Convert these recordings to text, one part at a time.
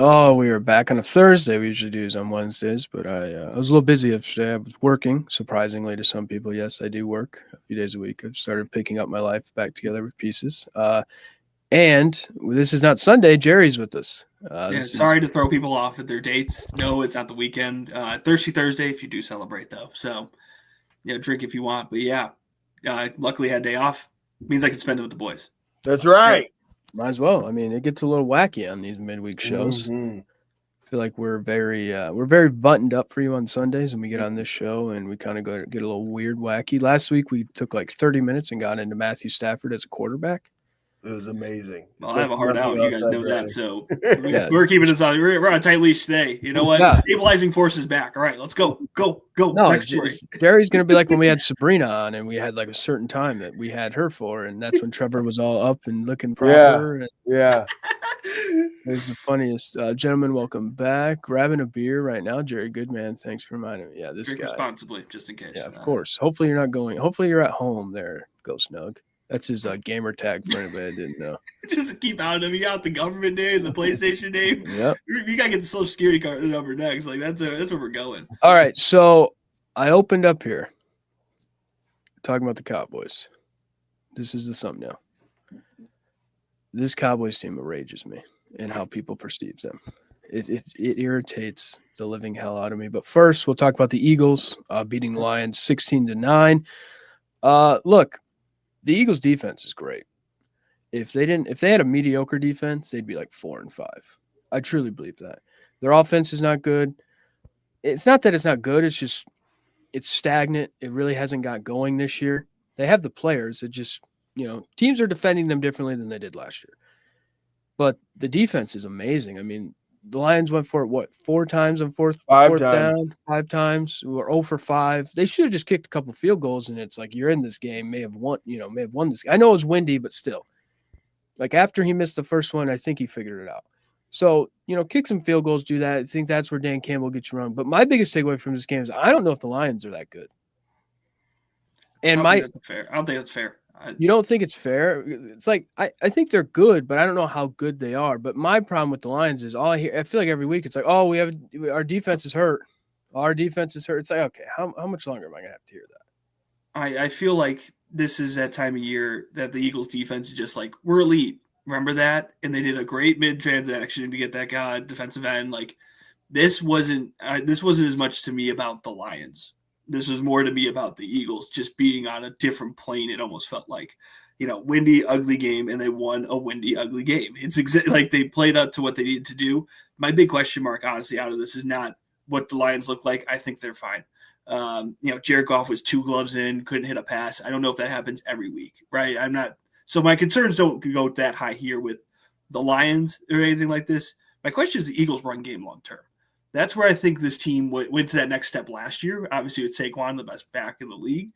Oh, we are back on a Thursday. We usually do these on Wednesdays, but I was a little busy yesterday. I was working, surprisingly to some people. Yes, I do work a few days a week. I've started picking up my life back together with pieces. And this is not Sunday. Jerry's with us. Yeah, This is sorry to throw people off at their dates. No, it's not the weekend. Thirsty Thursday if you do celebrate though. So drink if you want. But yeah, luckily I had a day off. Means I can spend it with the boys. That's right. might as well. I mean, it gets a little wacky on these midweek shows. Mm-hmm. I feel like we're very buttoned up for you on Sundays, and we get on this show and we kind of get a little weird, wacky. Last week we took like 30 minutes and got into Matthew Stafford as a quarterback. It was amazing. Well, I have a hard out. You guys know that. So Yeah. we're keeping this on. We're on a tight leash today. You know what? Yeah. Stabilizing force is back. All right, let's go. No, Next story. Jerry's gonna be like when we had Sabrina on, and we had like a certain time that we had her for, and that's when Trevor was all up and looking proper. And Yeah. it was the funniest. Gentlemen, welcome back. Grabbing a beer right now, Jerry Goodman. Thanks for reminding me. Yeah, this Drink guy. responsibly, just in case. Yeah, of course. Hopefully you're not going. Hopefully you're at home there, Ghost Nug. That's his gamer tag for anybody that didn't know. Just keep out of him. You got the government name, the PlayStation name. Yep. You gotta get the Social Security card number next. Like that's where we're going. All right, so I opened up here talking about the Cowboys. This is the thumbnail. This Cowboys team enrages me and how people perceive them. It irritates the living hell out of me. But first, we'll talk about the Eagles beating the Lions 16-9. Look, the Eagles defense is great. If they had a mediocre defense, they'd be like 4-5. I truly believe that. Their offense is not good. It's not that it's not good. It's just it's stagnant. It really hasn't got going this year. They have the players. It just, teams are defending them differently than they did last year. But the defense is amazing. I mean, the Lions went for it, 4 times on fourth down, 5 times. We were 0 for 5. They should have just kicked a couple field goals, and it's like you're in this game, may have won this. I know it was windy, but still. Like after he missed the first one, I think he figured it out. So, kick some field goals, do that. I think that's where Dan Campbell gets you wrong. But my biggest takeaway from this game is I don't know if the Lions are that good. And I don't think that's fair. You don't think it's fair? It's like I think they're good, but I don't know how good they are. But my problem with the Lions is I feel like every week it's like, oh, our defense is hurt. Our defense is hurt. It's like, okay, how much longer am I gonna have to hear that? I feel like this is that time of year that the Eagles defense is just like, we're elite. Remember that? And they did a great mid-transaction to get that guy defensive end. Like this wasn't as much to me about the Lions. This was more to me about the Eagles just being on a different plane. It almost felt like, windy, ugly game, and they won a windy, ugly game. It's like they played up to what they needed to do. My big question mark, honestly, out of this is not what the Lions look like. I think they're fine. Jared Goff was 2 gloves in, couldn't hit a pass. I don't know if that happens every week, right? I'm not. So my concerns don't go that high here with the Lions or anything like this. My question is the Eagles' run game long term. That's where I think this team went to that next step last year. Obviously, with Saquon, the best back in the league.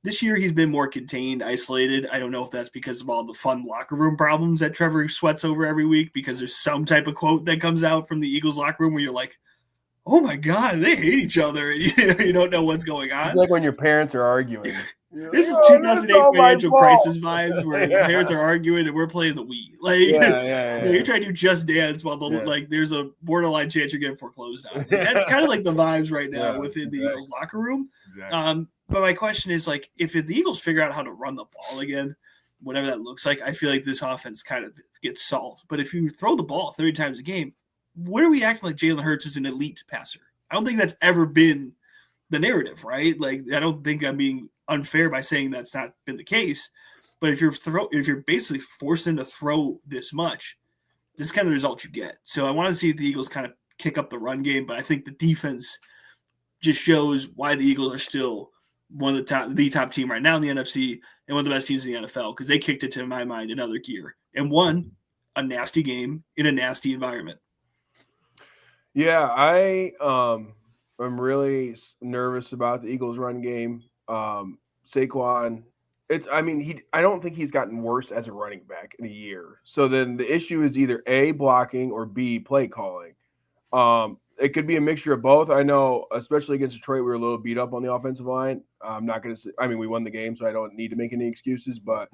This year, he's been more contained, isolated. I don't know if that's because of all the fun locker room problems that Trevor sweats over every week, because there's some type of quote that comes out from the Eagles locker room where you're like, oh, my God, they hate each other. You don't know what's going on. It's like when your parents are arguing. This is 2008 financial crisis vibes where the parents are arguing and we're playing the Wii. Like, you're trying to do Just Dance while there's a borderline chance you're getting foreclosed on. That's kind of like the vibes right now within the Eagles locker room. Exactly. But my question is, like, if the Eagles figure out how to run the ball again, whatever that looks like, I feel like this offense kind of gets solved. But if you throw the ball 30 times a game, what are we acting like Jalen Hurts is an elite passer? I don't think that's ever been the narrative, right? Like, I don't think I'm being unfair by saying that's not been the case, but if you're basically forced them to throw this much, this is kind of the result you get. So I want to see if the Eagles kind of kick up the run game, but I think the defense just shows why the Eagles are still one of the top team right now in the NFC and one of the best teams in the NFL, because they kicked it to, in my mind, another gear and won a nasty game in a nasty environment. Yeah, I'm really nervous about the Eagles run game. Saquon, I don't think he's gotten worse as a running back in a year. So then the issue is either A, blocking, or B, play calling. It could be a mixture of both. I know, especially against Detroit, we were a little beat up on the offensive line. I'm not going to say, we won the game, so I don't need to make any excuses, but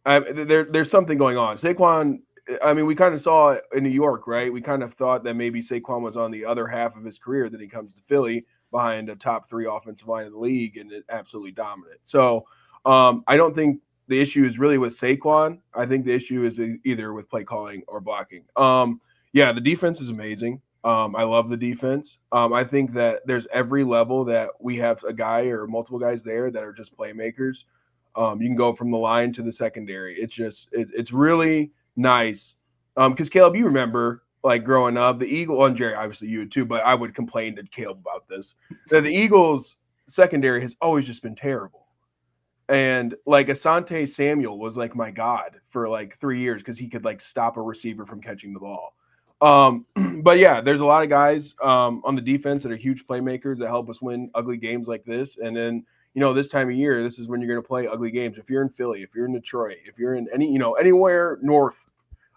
there's something going on. Saquon I mean, we kind of saw it in New York, right? We kind of thought that maybe Saquon was on the other half of his career. Then he comes to Philly behind a top 3 offensive line in the league and it absolutely dominant. So I don't think the issue is really with Saquon. I think the issue is either with play calling or blocking. Yeah, the defense is amazing. I love the defense. I think that there's every level that we have a guy or multiple guys there that are just playmakers. You can go from the line to the secondary. It's just it's really nice. Because Caleb, you remember like growing up, the Eagle and Jerry, obviously you would too, but I would complain to Caleb about this. That the Eagles secondary has always just been terrible. And like Asante Samuel was like my god for like 3 years because he could like stop a receiver from catching the ball. But yeah, there's a lot of guys on the defense that are huge playmakers that help us win ugly games like this. And then, this time of year, this is when you're going to play ugly games. If you're in Philly, if you're in Detroit, if you're in anywhere north,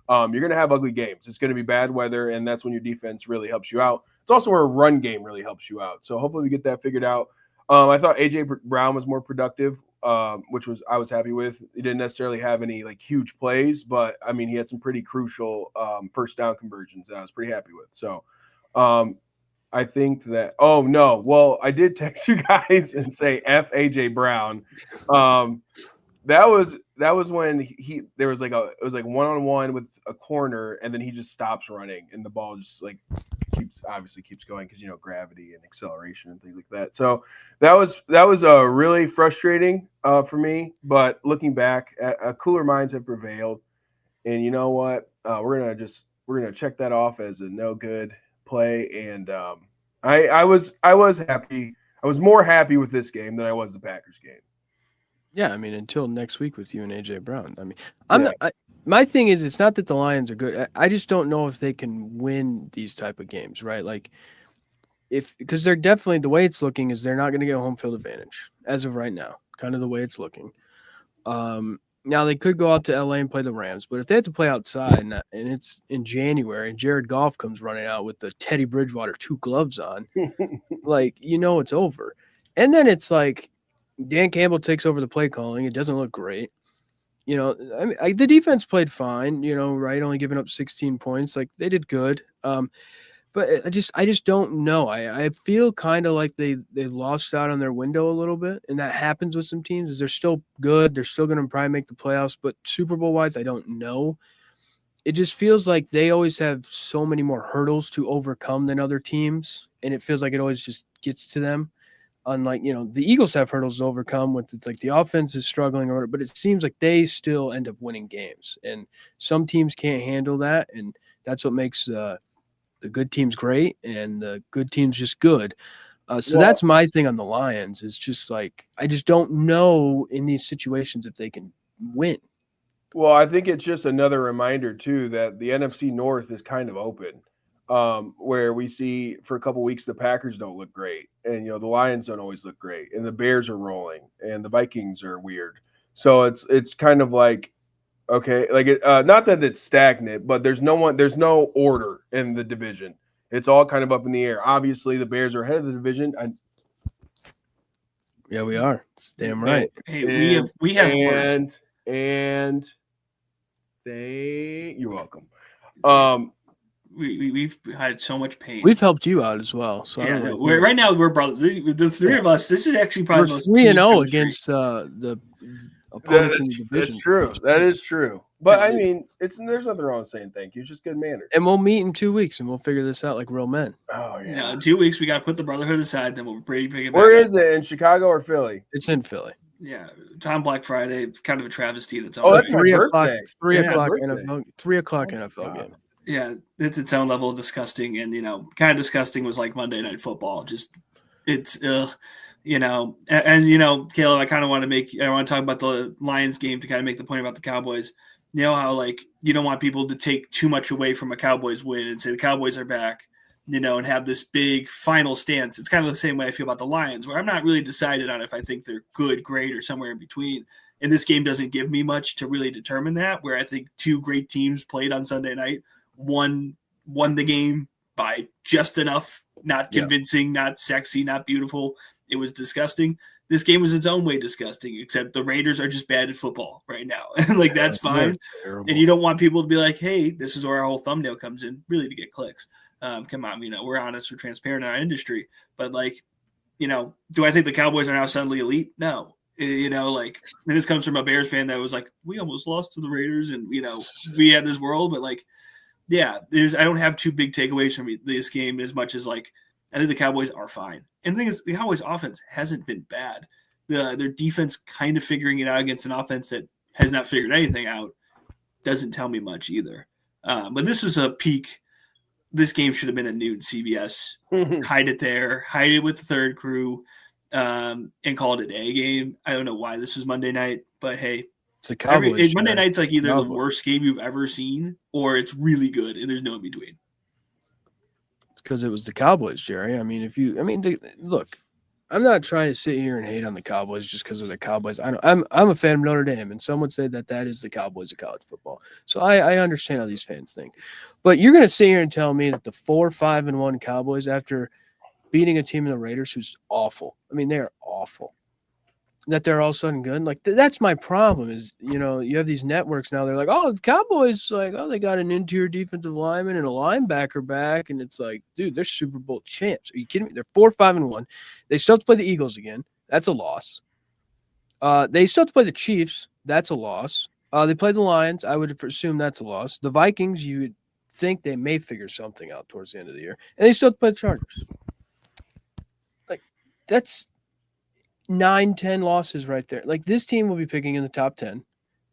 you're going to have ugly games. It's going to be bad weather, and that's when your defense really helps you out. It's also where a run game really helps you out. So hopefully we get that figured out. I thought A.J. Brown was more productive, which I was happy with. He didn't necessarily have any like huge plays, but I mean he had some pretty crucial first down conversions that I was pretty happy with. So I think that I did text you guys and say F AJ Brown. That was when there was it was like 1-on-1 with a corner and then he just stops running and the ball just like keeps going because gravity and acceleration and things like that. So that was really frustrating for me. But looking back, cooler minds have prevailed, and you know what? We're gonna check that off as a no good play. And I was happy. I was more happy with this game than I was the Packers game. Yeah, I mean, until next week with you and AJ Brown. I mean, my thing is, it's not that the Lions are good. I just don't know if they can win these type of games, right? Like, because they're definitely, the way it's looking is they're not going to get home field advantage as of right now, kind of the way it's looking. Now they could go out to LA and play the Rams, but if they have to play outside and it's in January and Jared Goff comes running out with the Teddy Bridgewater 2 gloves on, like, it's over. And then it's like, Dan Campbell takes over the play calling. It doesn't look great. I mean, the defense played fine, right? Only giving up 16 points. Like, they did good. But I just don't know. I feel kind of like they lost out on their window a little bit. And that happens with some teams is they're still good. They're still going to probably make the playoffs. But Super Bowl-wise, I don't know. It just feels like they always have so many more hurdles to overcome than other teams. And it feels like it always just gets to them. Unlike, the Eagles have hurdles to overcome with it's like the offense is struggling or whatever, but it seems like they still end up winning games. And some teams can't handle that. And that's what makes the good teams great and the good teams just good. So that's my thing on the Lions is just like, I just don't know in these situations if they can win. Well, I think it's just another reminder too that the NFC North is kind of open. Where we see for a couple weeks the Packers don't look great, and the Lions don't always look great, and the Bears are rolling, and the Vikings are weird. So it's kind of like okay, like not that it's stagnant, but there's no order in the division. It's all kind of up in the air. Obviously, the Bears are ahead of the division. Yeah, we are. It's damn right. Hey, we have and you're welcome. We've had so much pain. We've helped you out as well. So yeah, right now we're brothers. The three of us. This is actually probably we're 3-0 against the opponents in the division. That's true. That is true. But I mean, there's nothing wrong with saying thank you. It's just good manners. And we'll meet in 2 weeks and we'll figure this out like real men. Oh yeah. In 2 weeks we got to put the brotherhood aside. Then we'll bring it back. Where is it? In Chicago or Philly? It's in Philly. Yeah, on Black Friday, kind of a travesty. That's that's 3 o'clock. Birthday. 3 o'clock NFL. 3 o'clock NFL game. Yeah, it's its own level of disgusting, and kind of disgusting was like Monday Night Football. Just it's Caleb, I kind of want to talk about the Lions game to kind of make the point about the Cowboys. How like you don't want people to take too much away from a Cowboys win and say the Cowboys are back, and have this big final stance. It's kind of the same way I feel about the Lions, where I'm not really decided on if I think they're good, great, or somewhere in between. And this game doesn't give me much to really determine that, where I think two great teams played on Sunday night. One won the game by just enough, not convincing, not sexy, not beautiful. It was disgusting. This game was its own way disgusting, except the Raiders are just bad at football right now. And like, that's fine. And you don't want people to be like, hey, this is where our whole thumbnail comes in, really to get clicks. Come on, we're honest, we're transparent in our industry. But like, do I think the Cowboys are now suddenly elite? No. Like, and this comes from a Bears fan that was like, we almost lost to the Raiders and, we had this world. But like, yeah, I don't have two big takeaways from this game as much as like, I think the Cowboys are fine. And the thing is, the Cowboys offense hasn't been bad. Their defense kind of figuring it out against an offense that has not figured anything out doesn't tell me much either. But this is a peak. This game should have been at noon CBS. Hide it there. Hide it with the third crew, and call it a day game. I don't know why this is Monday night, but hey, it's a Cowboys. Monday night's like either the worst game you've ever seen or it's really good, and there's no in between. It's because it was the Cowboys, Jerry. Look, I'm not trying to sit here and hate on the Cowboys just because of the Cowboys. I'm a fan of Notre Dame, and some would say that is the Cowboys of college football. So I understand how these fans think. But you're going to sit here and tell me that the 4-5-1 Cowboys, after beating a team in the Raiders who's awful, they are awful, that they're all of a sudden good? Like, that's my problem is, you have these networks now. They're like, oh, the Cowboys, like, oh, they got an interior defensive lineman and a linebacker back. And it's like, dude, they're Super Bowl champs. Are you kidding me? They're 4-5-1. They still have to play the Eagles again. That's a loss. They still have to play the Chiefs. That's a loss. They played the Lions. I would assume that's a loss. The Vikings, you would think they may figure something out towards the end of the year. And they still have to play the Chargers. Like, that's 9-10 losses right there. Like, this team will be picking in the top 10,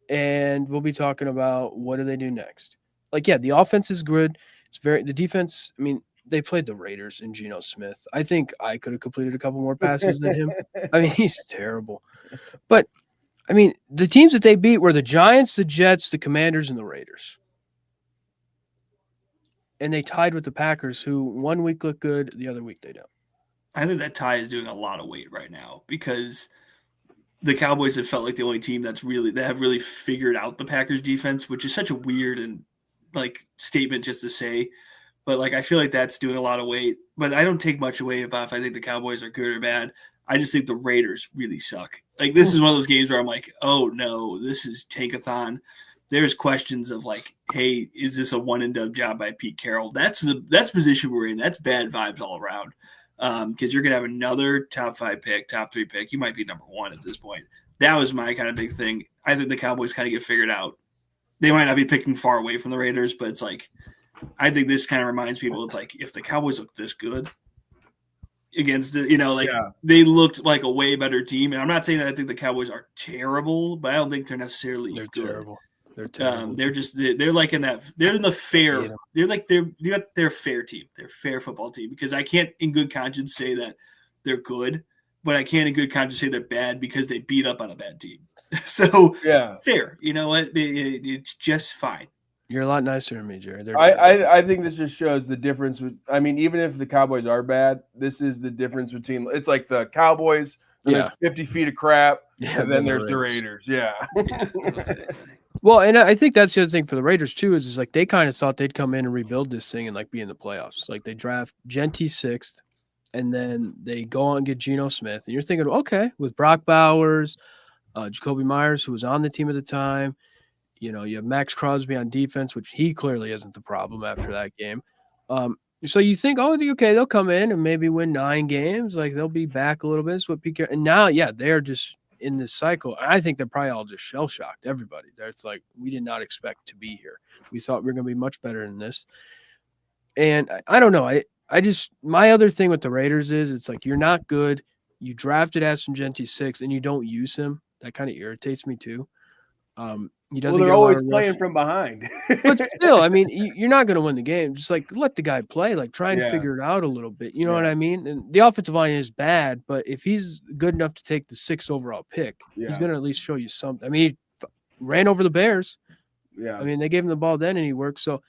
and we'll be talking about what do they do next. Like, yeah, the offense is good. The defense, they played the Raiders and Geno Smith. I think I could have completed a couple more passes than him. He's terrible. But, the teams that they beat were the Giants, the Jets, the Commanders, and the Raiders. And they tied with the Packers, who one week look good, the other week they don't. I think that tie is doing a lot of weight right now because the Cowboys have felt like the only team that have really figured out the Packers defense, which is such a weird and like statement just to say. But like, I feel like that's doing a lot of weight, but I don't take much away about if I think the Cowboys are good or bad. I just think the Raiders really suck. Like, this is one of those games where I'm like, oh no, this is tankathon. There's questions of like, hey, is this a one and done job by Pete Carroll? That's position we're in. That's bad vibes all around. Because you're going to have another top 5 pick, top 3 pick. You might be number 1 at this point. That was my kind of big thing. I think the Cowboys kind of get figured out. They might not be picking far away from the Raiders, but it's like, I think this kind of reminds people, it's like, if the Cowboys look this good against they looked like a way better team. And I'm not saying that I think the Cowboys are terrible, but I don't think they're necessarily good. Terrible. They're terrible. They're like in that. They're in the fair. They're a fair team. They're a fair football team because I can't, in good conscience, say that they're good, but I can, in good conscience, say they're bad because they beat up on a bad team. So yeah, fair. You know what? It's just fine. You're a lot nicer than me, Jared. I think this just shows the difference. Even if the Cowboys are bad, this is the difference between. It's like the Cowboys. There's 50 feet of crap, and then there's the Raiders. Yeah. Well, and I think that's the other thing for the Raiders too is like they kind of thought they'd come in and rebuild this thing and like be in the playoffs. Like they draft Genty 6th, and then they go on and get Geno Smith, and you're thinking, okay, with Brock Bowers, Jacoby Myers, who was on the team at the time, you have Max Crosby on defense, which he clearly isn't the problem after that game. So you think, oh, okay, they'll come in and maybe win 9 games, like they'll be back a little bit. That's what Pete Carroll, and now, they're just in this cycle. I think they're probably all just shell shocked. Everybody, it's like we did not expect to be here. We thought we were going to be much better than this. And I don't know. I just my other thing with the Raiders is it's like you're not good. You drafted Ashton Genty 6 and you don't use him. That kind of irritates me too. He doesn't. They're always playing from behind. But still, you're not going to win the game. Just like let the guy play. Like try and figure it out a little bit. You know what I mean? And the offensive line is bad, but if he's good enough to take the 6th overall pick, he's going to at least show you something. He ran over the Bears. Yeah. They gave him the ball then, and he worked. So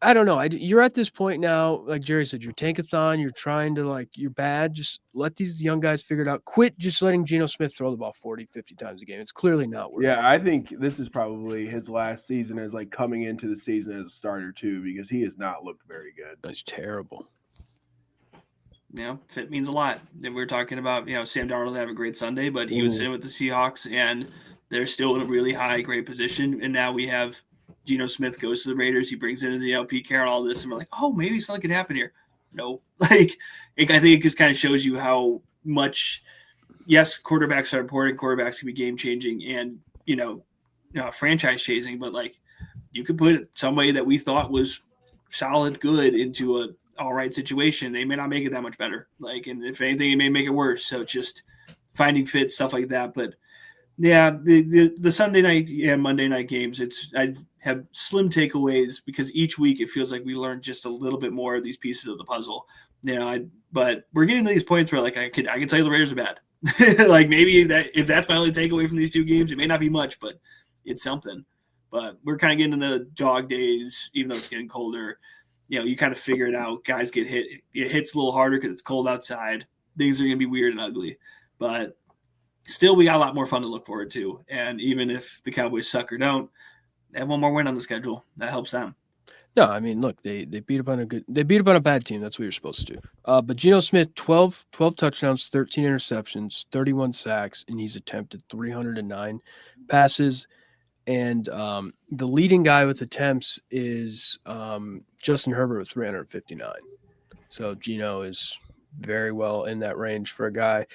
I don't know. You're at this point now, like Jerry said, you're tankathon. You're trying to you're bad. Just let these young guys figure it out. Quit just letting Geno Smith throw the ball 40, 50 times a game. It's clearly not working. Yeah, I think this is probably his last season as coming into the season as a starter too, because he has not looked very good. That's terrible. fit means a lot. And we're talking about, Sam Darnold have a great Sunday, but he was sitting with the Seahawks, and they're still in a really high, great position. And now we have Geno Smith goes to the Raiders. He brings in his, Pete Carroll, all this, and we're like, oh, maybe something can happen here. No, I think it just kind of shows you how much, yes, quarterbacks are important. Quarterbacks can be game changing and, franchise chasing, but you could put somebody that we thought was solid good into a all right situation. They may not make it that much better. And if anything, it may make it worse. So just finding fit, stuff like that. But yeah, the Sunday night and Monday night games, I have slim takeaways because each week it feels like we learn just a little bit more of these pieces of the puzzle. But we're getting to these points where I can tell you the Raiders are bad. Maybe if that's my only takeaway from these two games, it may not be much, but it's something. But we're kind of getting into the dog days, even though it's getting colder. You kind of figure it out. Guys get hit. It hits a little harder because it's cold outside. Things are going to be weird and ugly. But still, we got a lot more fun to look forward to. And even if the Cowboys suck or don't, they have one more win on the schedule. That helps them. No, I mean, look, they beat up on a bad team. That's what you're supposed to do. But Geno Smith, 12 touchdowns, 13 interceptions, 31 sacks, and he's attempted 309 passes. And the leading guy with attempts is Justin Herbert with 359. So Geno is very well in that range for a guy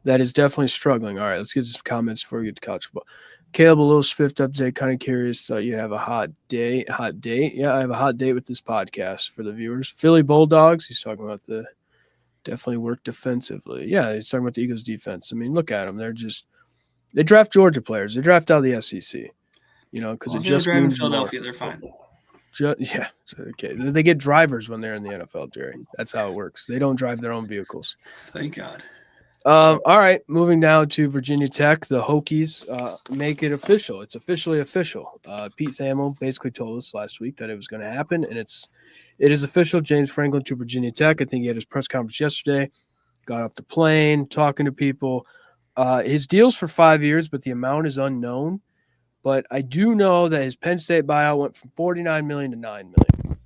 that is definitely struggling. All right, let's get to some comments before we get to college football. Caleb, a little Swift update. Kind of curious. Thought you have a hot date. Yeah, I have a hot date with this podcast for the viewers. Philly Bulldogs. He's talking about definitely work defensively. Yeah, he's talking about the Eagles defense. I mean, look at them. They draft Georgia players. They draft out of the SEC. Because it just means Philadelphia, they're fine. Yeah, okay. They get drivers when they're in the NFL, Jerry. That's how it works. They don't drive their own vehicles. Thank God. All right, moving now to Virginia Tech. The Hokies make it official. It's officially official. Pete Thamel basically told us last week that it was going to happen, and it is official. James Franklin to Virginia Tech. I think he had his press conference yesterday. Got off the plane, talking to people. His deal's for 5 years, but the amount is unknown. But I do know that his Penn State buyout went from $49 million to $9 million.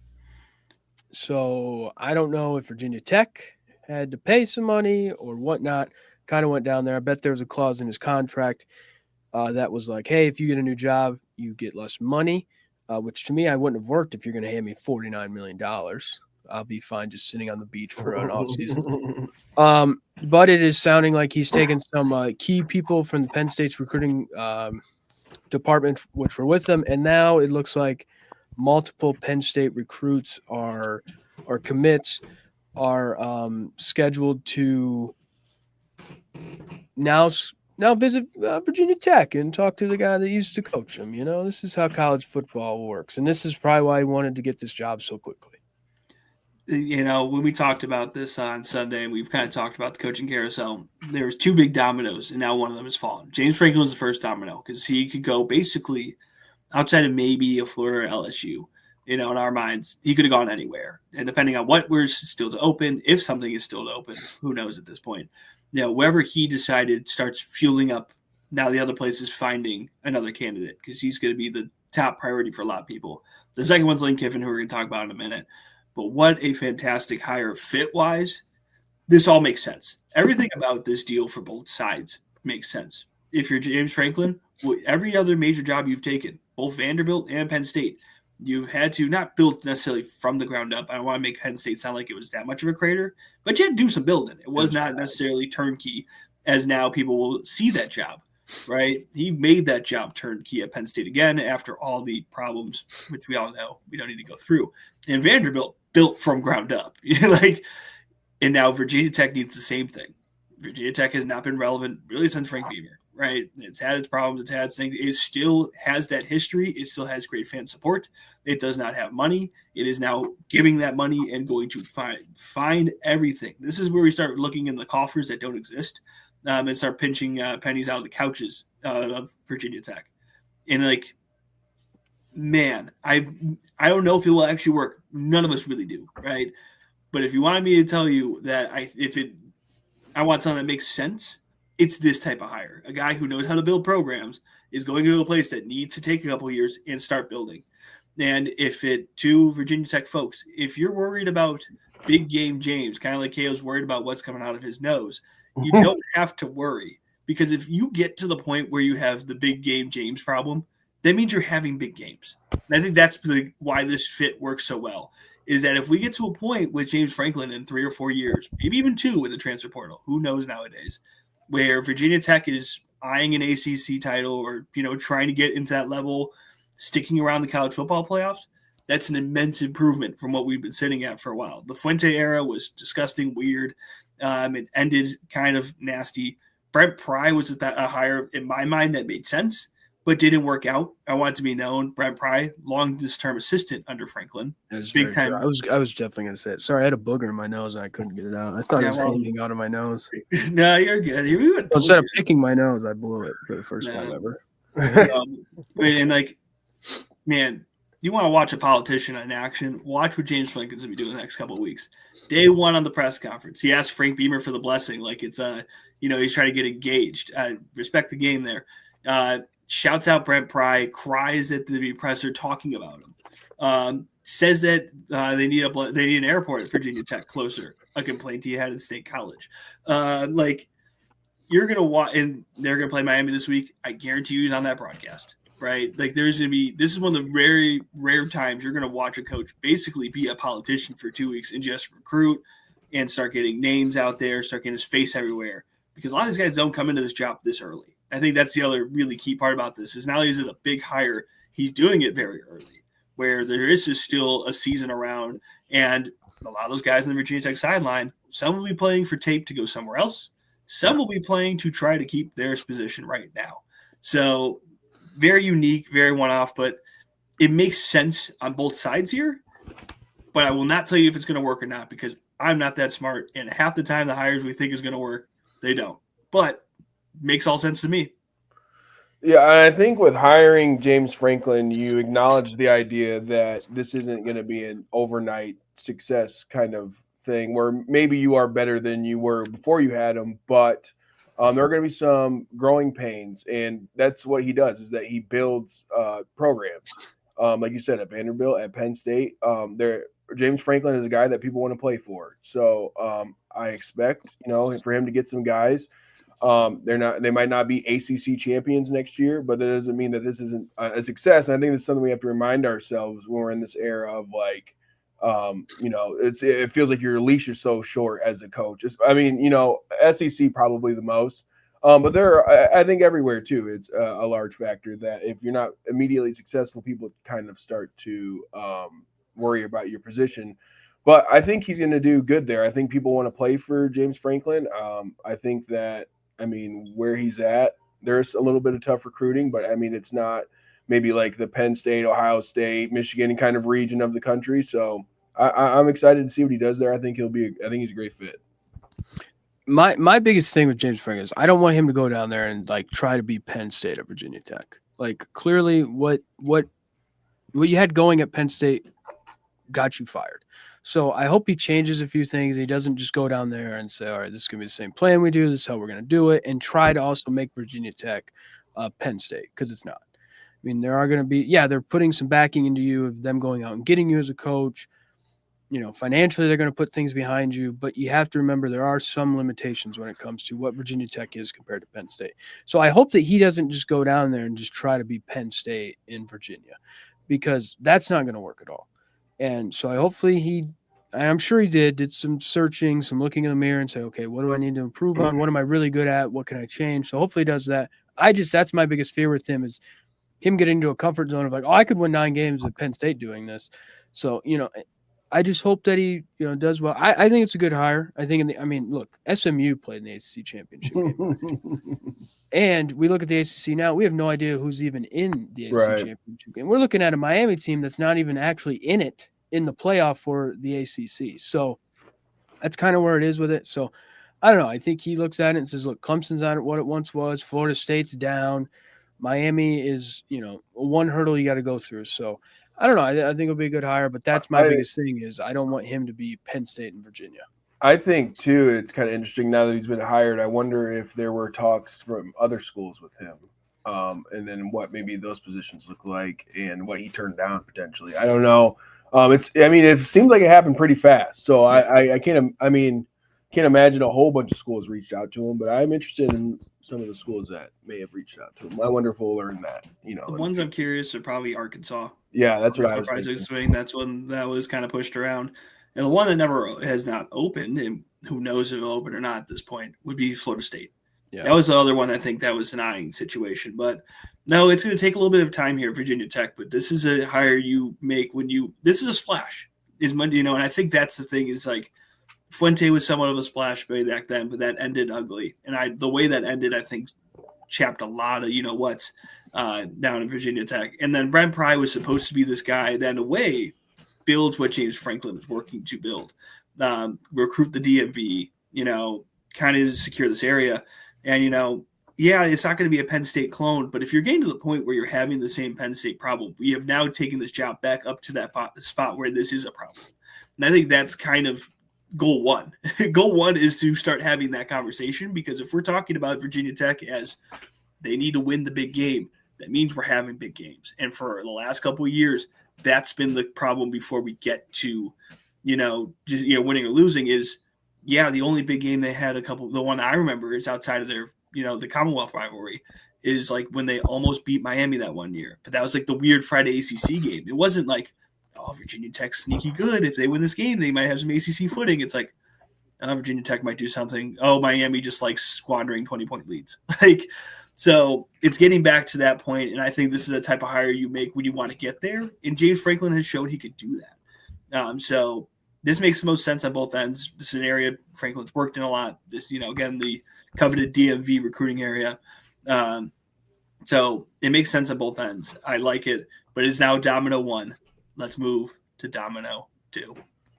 So I don't know if Virginia Tech had to pay some money or whatnot. Kind of went down there. I bet there was a clause in his contract that was like, hey, if you get a new job, you get less money, which to me, I wouldn't have worked if you're going to hand me $49 million. I'll be fine just sitting on the beach for an offseason. But it is sounding like he's taken some key people from the Penn State's recruiting department, which were with them, and now it looks like multiple Penn State recruits or commits are scheduled to now visit Virginia Tech and talk to the guy that used to coach him. This is how college football works, and this is probably why he wanted to get this job so quickly. When we talked about this on Sunday, and we've kind of talked about the coaching carousel, there was two big dominoes, and now one of them has fallen. James Franklin was the first domino because he could go basically outside of maybe a Florida or LSU. In our minds, he could have gone anywhere. And depending on what was still to open, if something is still to open, who knows at this point. Wherever he decided starts fueling up, now the other place is finding another candidate because he's going to be the top priority for a lot of people. The second one's Lane Kiffin, who we're going to talk about in a minute. But what a fantastic hire fit-wise. This all makes sense. Everything about this deal for both sides makes sense. If you're James Franklin, every other major job you've taken, both Vanderbilt and Penn State, you've had to not build necessarily from the ground up. I don't want to make Penn State sound like it was that much of a crater, but you had to do some building. It was not necessarily turnkey, as now people will see that job, right? He made that job turnkey at Penn State again after all the problems, which we all know we don't need to go through. And Vanderbilt built from ground up. And now Virginia Tech needs the same thing. Virginia Tech has not been relevant really since Frank Beamer, right? It's had its problems. It's had things. It still has that history. It still has great fan support. It does not have money. It is now giving that money and going to find everything. This is where we start looking in the coffers that don't exist and start pinching pennies out of the couches of Virginia Tech. And man, I don't know if it will actually work. None of us really do, right? But if you wanted me to tell you that I want something that makes sense, it's this type of hire. A guy who knows how to build programs is going to a place that needs to take a couple of years and start building. And to Virginia Tech folks, if you're worried about big game James, kind of like Caleb's worried about what's coming out of his nose. You don't have to worry, because if you get to the point where you have the big game James problem, that means you're having big games. And I think that's why this fit works so well, is that if we get to a point with James Franklin in 3 or 4 years, maybe even 2 in the transfer portal, who knows nowadays, where Virginia Tech is eyeing an ACC title or, trying to get into that level, sticking around the college football playoffs, that's an immense improvement from what we've been sitting at for a while. The Fuente era was disgusting, weird. It ended kind of nasty. Brent Pry was a hire, in my mind, that made sense, but didn't work out. I want it to be known, Brent Pry, longest-term assistant under Franklin. Big time. I was definitely going to say it. Sorry, I had a booger in my nose and I couldn't get it out. I thought it was hanging out of my nose. No, you're good. Instead of picking my nose, I blew it for the first time ever. And man, you want to watch a politician in action, watch what James Franklin's going to be doing the next couple of weeks. Day 1 on the press conference, he asked Frank Beamer for the blessing, like it's he's trying to get engaged. Respect the game there. Shouts out Brent Pry, cries at the presser talking about him. Says that they need an airport at Virginia Tech closer, a complaint he had at State College. You're gonna watch, and they're gonna play Miami this week. I guarantee you he's on that broadcast, right? This is one of the very rare times you're gonna watch a coach basically be a politician for 2 weeks and just recruit and start getting names out there, start getting his face everywhere. Because a lot of these guys don't come into this job this early. I think that's the other really key part about this, is not only is it a big hire, he's doing it very early, where there is still a season around, and a lot of those guys in the Virginia Tech sideline, some will be playing for tape to go somewhere else. Some will be playing to try to keep their position right now. So very unique, very one-off, but it makes sense on both sides here. But I will not tell you if it's going to work or not, because I'm not that smart, and half the time the hires we think is going to work, they don't. But makes all sense to me. Yeah, and I think with hiring James Franklin, you acknowledge the idea that this isn't going to be an overnight success kind of thing, where maybe you are better than you were before you had him, but there are going to be some growing pains, and that's what he does, is that he builds programs. Like you said, at Vanderbilt, at Penn State, James Franklin is a guy that people want to play for. So I expect, for him to get some guys. They might not be ACC champions next year, but that doesn't mean that this isn't a success. And I think that's something we have to remind ourselves when we're in this era of it feels like your leash is so short as a coach. SEC probably the most, but I think everywhere too, it's a large factor that if you're not immediately successful, people kind of start to worry about your position. But I think he's going to do good there. I think people want to play for James Franklin. I think that, where he's at, there's a little bit of tough recruiting, but it's not maybe like the Penn State, Ohio State, Michigan kind of region of the country. So I'm excited to see what he does there. I think he's a great fit. My biggest thing with James Franklin is I don't want him to go down there and try to be Penn State at Virginia Tech. Clearly what you had going at Penn State got you fired. So I hope he changes a few things. He doesn't just go down there and say, all right, this is going to be the same plan we do. This is how we're going to do it. And try to also make Virginia Tech Penn State, because it's not. There are going to be, they're putting some backing into you of them going out and getting you as a coach. Financially, they're going to put things behind you. But you have to remember there are some limitations when it comes to what Virginia Tech is compared to Penn State. So I hope that he doesn't just go down there and just try to be Penn State in Virginia, because that's not going to work at all. And so hopefully I'm sure he did some searching, some looking in the mirror and say, okay, what do I need to improve on? What am I really good at? What can I change? So hopefully he does that. That's my biggest fear with him, is him getting into a comfort zone of I could win 9 games at Penn State doing this. So, I just hope that he, does well. I think it's a good hire. I think look, SMU played in the ACC championship game. And we look at the ACC now, we have no idea who's even in the ACC championship game. We're looking at a Miami team that's not even actually in it in the playoff for the ACC. So that's kind of where it is with it. So I don't know. I think he looks at it and says, look, Clemson's on what it once was. Florida State's down. Miami is, one hurdle you got to go through. So I don't know. I think it'll be a good hire, but that's my biggest thing, is I don't want him to be Penn State and Virginia. I think, too, it's kind of interesting now that he's been hired. I wonder if there were talks from other schools with him, and then what maybe those positions look like and what he turned down potentially. I don't know. It seems like it happened pretty fast. So I can't imagine a whole bunch of schools reached out to him, but I'm interested in some of the schools that may have reached out to him. I wonder if we'll learn that. The ones I'm curious are probably Arkansas. Yeah, that's what I was thinking. Swing. That's when that was kind of pushed around. And the one that never has not opened, and who knows if it'll open or not at this point, would be Florida State. Yeah. That was the other one I think that was an eyeing situation. But no, it's going to take a little bit of time here at Virginia Tech. But this is a hire you make this is a splash. And I think that's the thing is like Fuente was somewhat of a splash back then, but that ended ugly. And the way that ended, I think, chapped a lot of what's down in Virginia Tech. And then Brent Pry was supposed to be this guy that in a way builds what James Franklin was working to build. Recruit the DMV, kind of secure this area. And, it's not going to be a Penn State clone, but if you're getting to the point where you're having the same Penn State problem, we have now taken this job back up to that spot where this is a problem. And I think that's kind of goal one. Goal one is to start having that conversation, because if we're talking about Virginia Tech as they need to win the big game, that means we're having big games. And for the last couple of years, that's been the problem before we get to, winning or losing is, the only big game they had the one I remember is outside of their, the Commonwealth rivalry is like when they almost beat Miami that one year. But that was like the weird Friday ACC game. It wasn't like, oh, Virginia Tech's sneaky good. If they win this game, they might have some ACC footing. It's like, Virginia Tech might do something. Oh, Miami just like squandering 20-point leads. So it's getting back to that point, and I think this is the type of hire you make when you want to get there. And James Franklin has shown he could do that. So this makes the most sense on both ends. This is an area Franklin's worked in a lot. This, again, the coveted DMV recruiting area. So it makes sense on both ends. I like it, but it's now domino 1. Let's move to domino 2.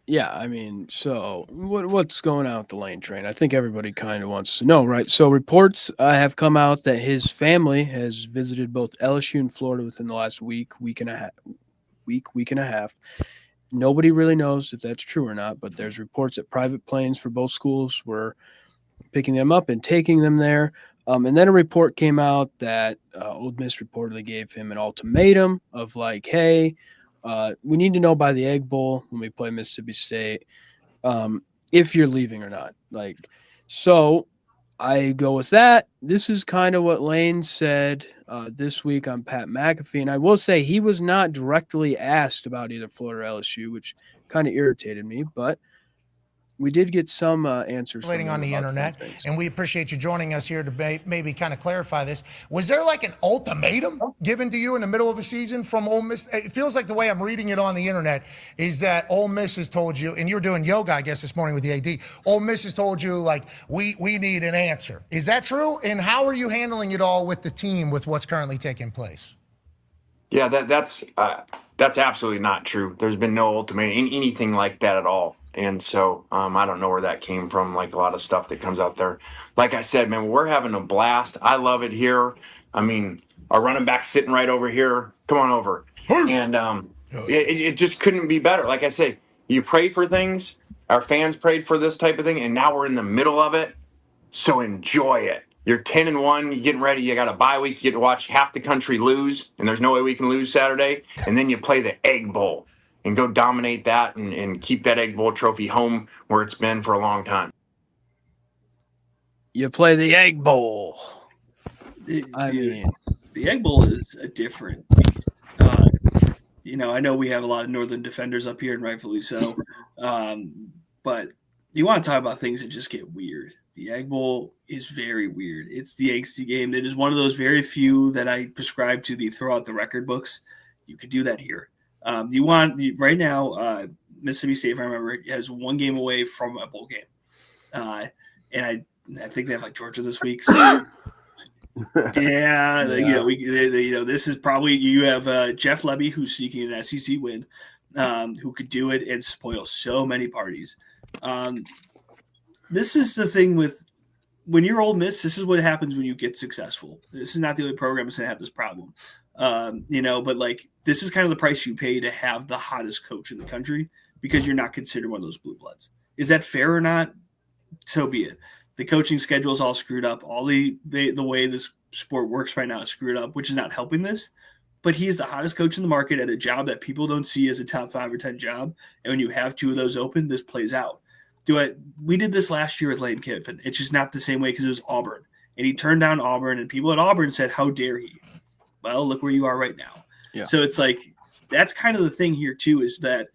Yeah, so what's going on with the Lane train? I think everybody kind of wants to know, right? So reports have come out that his family has visited both LSU and Florida within the last week and a half. Nobody really knows if that's true or not, but there's reports that private planes for both schools were picking them up and taking them there. And then a report came out that Ole Miss reportedly gave him an ultimatum of like, hey, we need to know by the Egg Bowl when we play Mississippi State if you're leaving or not. So I go with that. This is kind of what Lane said this week on Pat McAfee. And I will say he was not directly asked about either Florida or LSU, which kind of irritated me. But we did get some answers on the internet, and we appreciate you joining us here to maybe kind of clarify this. Was there like an ultimatum given to you in the middle of a season from Ole Miss? It feels like the way I'm reading it on the internet is that Ole Miss has told you, and you were doing yoga, I guess, this morning with the AD. Ole Miss has told you, like, we need an answer. Is that true? And how are you handling it all with the team with what's currently taking place? Yeah, that's absolutely not true. There's been no ultimatum, anything like that at all. And so I don't know where that came from, like a lot of stuff that comes out there. Like I said, man, we're having a blast. I love it here. Our running back's sitting right over here. Come on over. And it just couldn't be better. Like I said, you pray for things. Our fans prayed for this type of thing, and now we're in the middle of it. So enjoy it. You're 10-1. You're getting ready. You got a bye week. You get to watch half the country lose, and there's no way we can lose Saturday. And then you play the Egg Bowl and go dominate that and keep that Egg Bowl trophy home where it's been for a long time. You play the Egg Bowl. The Egg Bowl is a different beast. I know we have a lot of Northern defenders up here, and rightfully so. But you want to talk about things that just get weird. The Egg Bowl is very weird. It's the angsty game. It is one of those very few that I prescribe to the throw out the record books. You could do that here. Right now, Mississippi State, if I remember, has one game away from a bowl game. And I think they have like Georgia this week. So this is probably, you have Jeff Lebby, who's seeking an SEC win, who could do it and spoil so many parties. This is the thing with when you're Ole Miss, this is what happens when you get successful. This is not the only program that's going to have this problem. But like this is kind of the price you pay to have the hottest coach in the country because you're not considered one of those blue bloods. Is that fair or not? So be it. The coaching schedule is all screwed up. All the way this sport works right now is screwed up, which is not helping this. but he's the hottest coach in the market at a job that people don't see as a top 5 or 10 job. And when you have 2 of those open, this plays out. We did this last year with Lane Kiffin. It's just not the same way because it was Auburn. And he turned down Auburn, and people at Auburn said, how dare he? Well, look where you are right now. Yeah. So it's like, that's kind of the thing here too, is that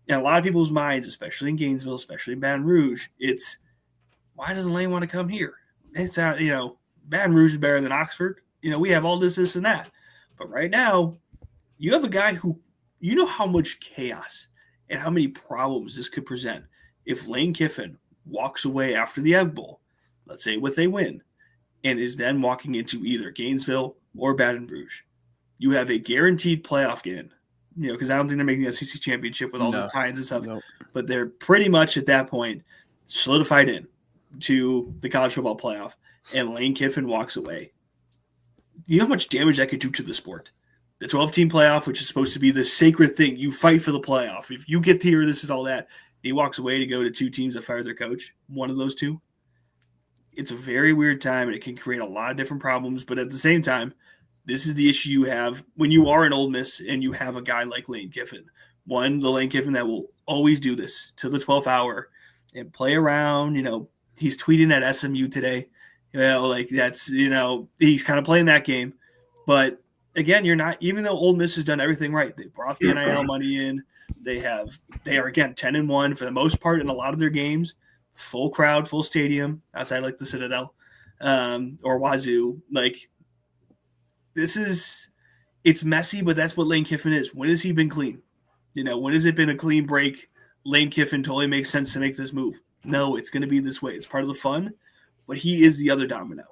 in a lot of people's minds, especially in Gainesville, especially in Baton Rouge, it's, why doesn't Lane want to come here? It's not, Baton Rouge is better than Oxford. We have all this, and that. But right now, you have a guy who, how much chaos and how many problems this could present if Lane Kiffin walks away after the Egg Bowl, let's say what they win, and is then walking into either Gainesville or Baton Rouge. You have a guaranteed playoff game, because I don't think they're making the SEC championship with all the ties and stuff, but they're pretty much at that point solidified in to the college football playoff, and Lane Kiffin walks away. You know how much damage that could do to the sport? The 12-team playoff, which is supposed to be the sacred thing. You fight for the playoff. If you get here, this is all that. He walks away to go to 2 teams that fired their coach, one of those 2. It's a very weird time, and it can create a lot of different problems. But at the same time, this is the issue you have when you are in Ole Miss and you have a guy like Lane Kiffin. One, the Lane Kiffin that will always do this till the 12th hour and play around. He's tweeting at SMU today. That's, he's kind of playing that game. But again, you're not, even though Ole Miss has done everything right, they brought the NIL money in. They are again 10-1 for the most part in a lot of their games. Full crowd, full stadium outside like the Citadel or Wazoo. It's messy, but that's what Lane Kiffin is. When has he been clean? When has it been a clean break? Lane Kiffin totally makes sense to make this move. No, it's going to be this way. It's part of the fun, but he is the other domino.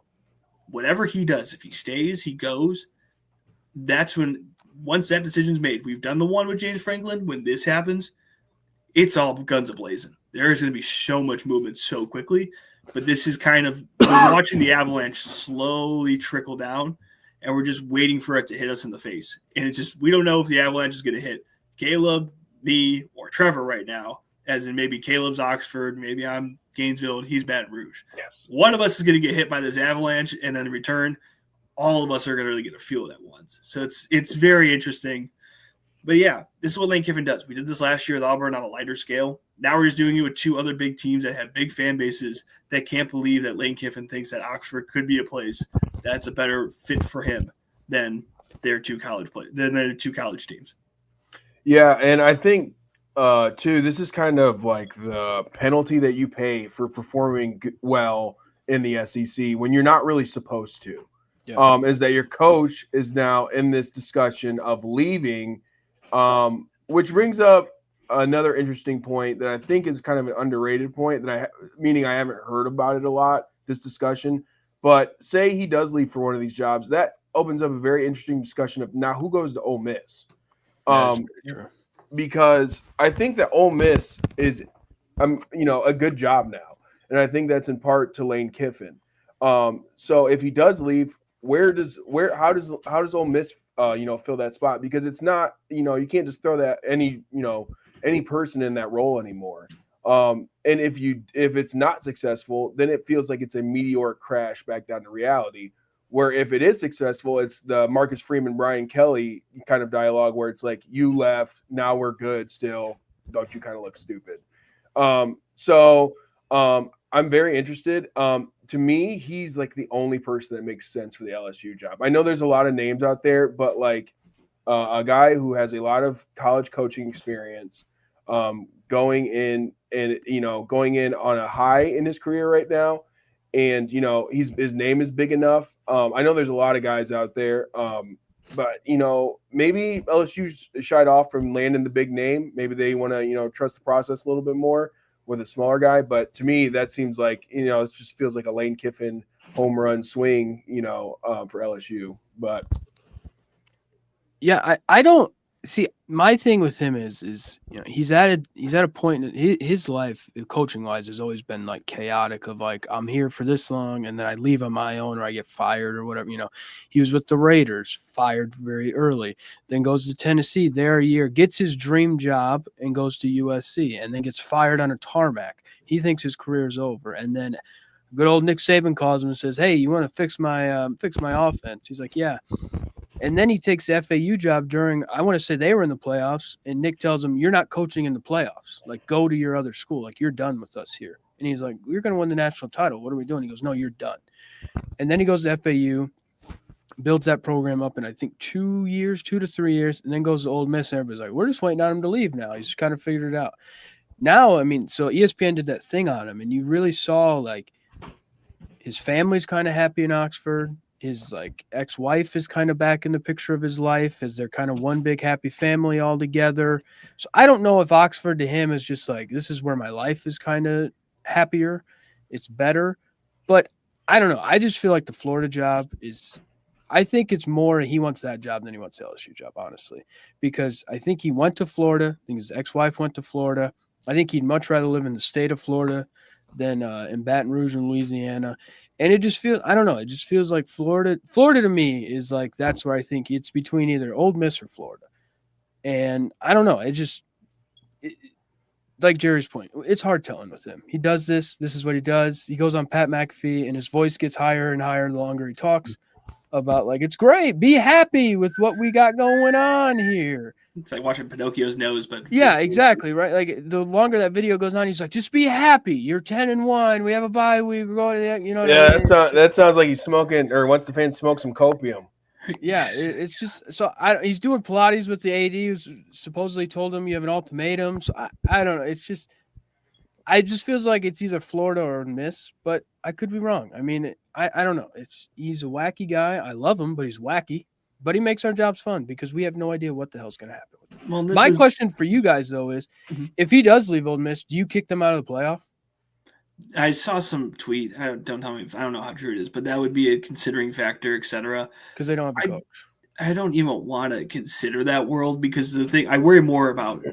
Whatever he does, if he stays, he goes. That's when, once that decision's made, we've done the one with James Franklin. When this happens, it's all guns a-blazing. There is going to be so much movement so quickly, but this is kind of we're watching the avalanche slowly trickle down, and we're just waiting for it to hit us in the face. And it's just, we don't know if the avalanche is going to hit Caleb, me, or Trevor right now, as in maybe Caleb's Oxford, maybe I'm Gainesville, and he's Baton Rouge. Yes. One of us is going to get hit by this avalanche, and then in return, all of us are going to really get a feel of that once. So it's very interesting. But yeah, this is what Lane Kiffin does. We did this last year with Auburn on a lighter scale. Now we're just doing it with 2 other big teams that have big fan bases that can't believe that Lane Kiffin thinks that Oxford could be a place that's a better fit for him than their 2 college teams. Yeah, and I think too, this is kind of like the penalty that you pay for performing well in the SEC when you're not really supposed to. Yeah. Is that your coach is now in this discussion of leaving, which brings up another interesting point that I think is kind of an underrated point meaning I haven't heard about it a lot, this discussion. But say he does leave for one of these jobs, that opens up a very interesting discussion of now who goes to Ole Miss. Because I think that Ole Miss is, a good job now, and I think that's in part to Lane Kiffin. So if he does leave, how does Ole Miss fill that spot? Because it's not, you can't just throw that any person in that role anymore. And if it's not successful, then it feels like it's a meteoric crash back down to reality. Where if it is successful, it's the Marcus Freeman, Brian Kelly kind of dialogue where it's like, you left, now we're good still. Don't you kind of look stupid? So I'm very interested. To me, he's like the only person that makes sense for the LSU job. I know there's a lot of names out there, but like a guy who has a lot of college coaching experience, going in on a high in his career right now. And, his name is big enough. I know there's a lot of guys out there, but, maybe LSU shied off from landing the big name. Maybe they want to, trust the process a little bit more with a smaller guy. But to me, that seems like, it just feels like a Lane Kiffin home run swing, for LSU. But yeah, I don't see, my thing with him is he's at a point in his life, coaching wise, has always been like chaotic of like, I'm here for this long and then I leave on my own or I get fired or whatever. He was with the Raiders, fired very early, then goes to Tennessee there a year, gets his dream job and goes to USC and then gets fired on a tarmac. He thinks his career is over. And then good old Nick Saban calls him and says, hey, you want to fix my offense? He's like, yeah. And then he takes the FAU job during, I want to say they were in the playoffs, and Nick tells him, "You're not coaching in the playoffs. Like, go to your other school. Like, you're done with us here." And he's like, "We're going to win the national title. What are we doing?" He goes, "No, you're done." And then he goes to FAU, builds that program up in, I think, 2 to 3 years, and then goes to Ole Miss. And everybody's like, "We're just waiting on him to leave now. He's kind of figured it out." Now, I mean, so ESPN did that thing on him, and you really saw, like, his family's kind of happy in Oxford. His, like, ex-wife is kind of back in the picture of his life as they're kind of one big happy family all together. So I don't know if Oxford to him is just like, this is where my life is kind of happier. It's better. But I don't know. I just feel like the Florida job is, I think it's more he wants that job than he wants the LSU job, honestly, because I think he went to Florida. I think his ex-wife went to Florida. I think he'd much rather live in the state of Florida than in Baton Rouge in Louisiana. And it just feels, I don't know, it just feels like Florida to me is like, that's where I think it's between either Ole Miss or Florida. And I don't know, like Jerry's point, it's hard telling with him. He does this is what he does. He goes on Pat McAfee and his voice gets higher and higher the longer he talks about, like, it's great, be happy with what we got going on here. It's like watching Pinocchio's nose, but yeah, exactly, right? Like, the longer that video goes on, he's like, just be happy. You're 10-1. We have a bye week. We're going to that, you know. Yeah, that sounds like he's smoking or wants the fans to smoke some copium. Yeah, it's just so he's doing Pilates with the AD who's supposedly told him you have an ultimatum. So I don't know. It's just, I just feels like it's either Florida or Miss, but I could be wrong. I mean, I don't know. He's a wacky guy. I love him, but he's wacky. But he makes our jobs fun because we have no idea what the hell's going to happen. Well, my question for you guys, though, is if he does leave Ole Miss, do you kick them out of the playoff? I saw some tweet. Don't tell me. I don't know how true it is, but that would be a considering factor, etc. Because they don't have a coach. I don't even want to consider that world because the thing I worry more about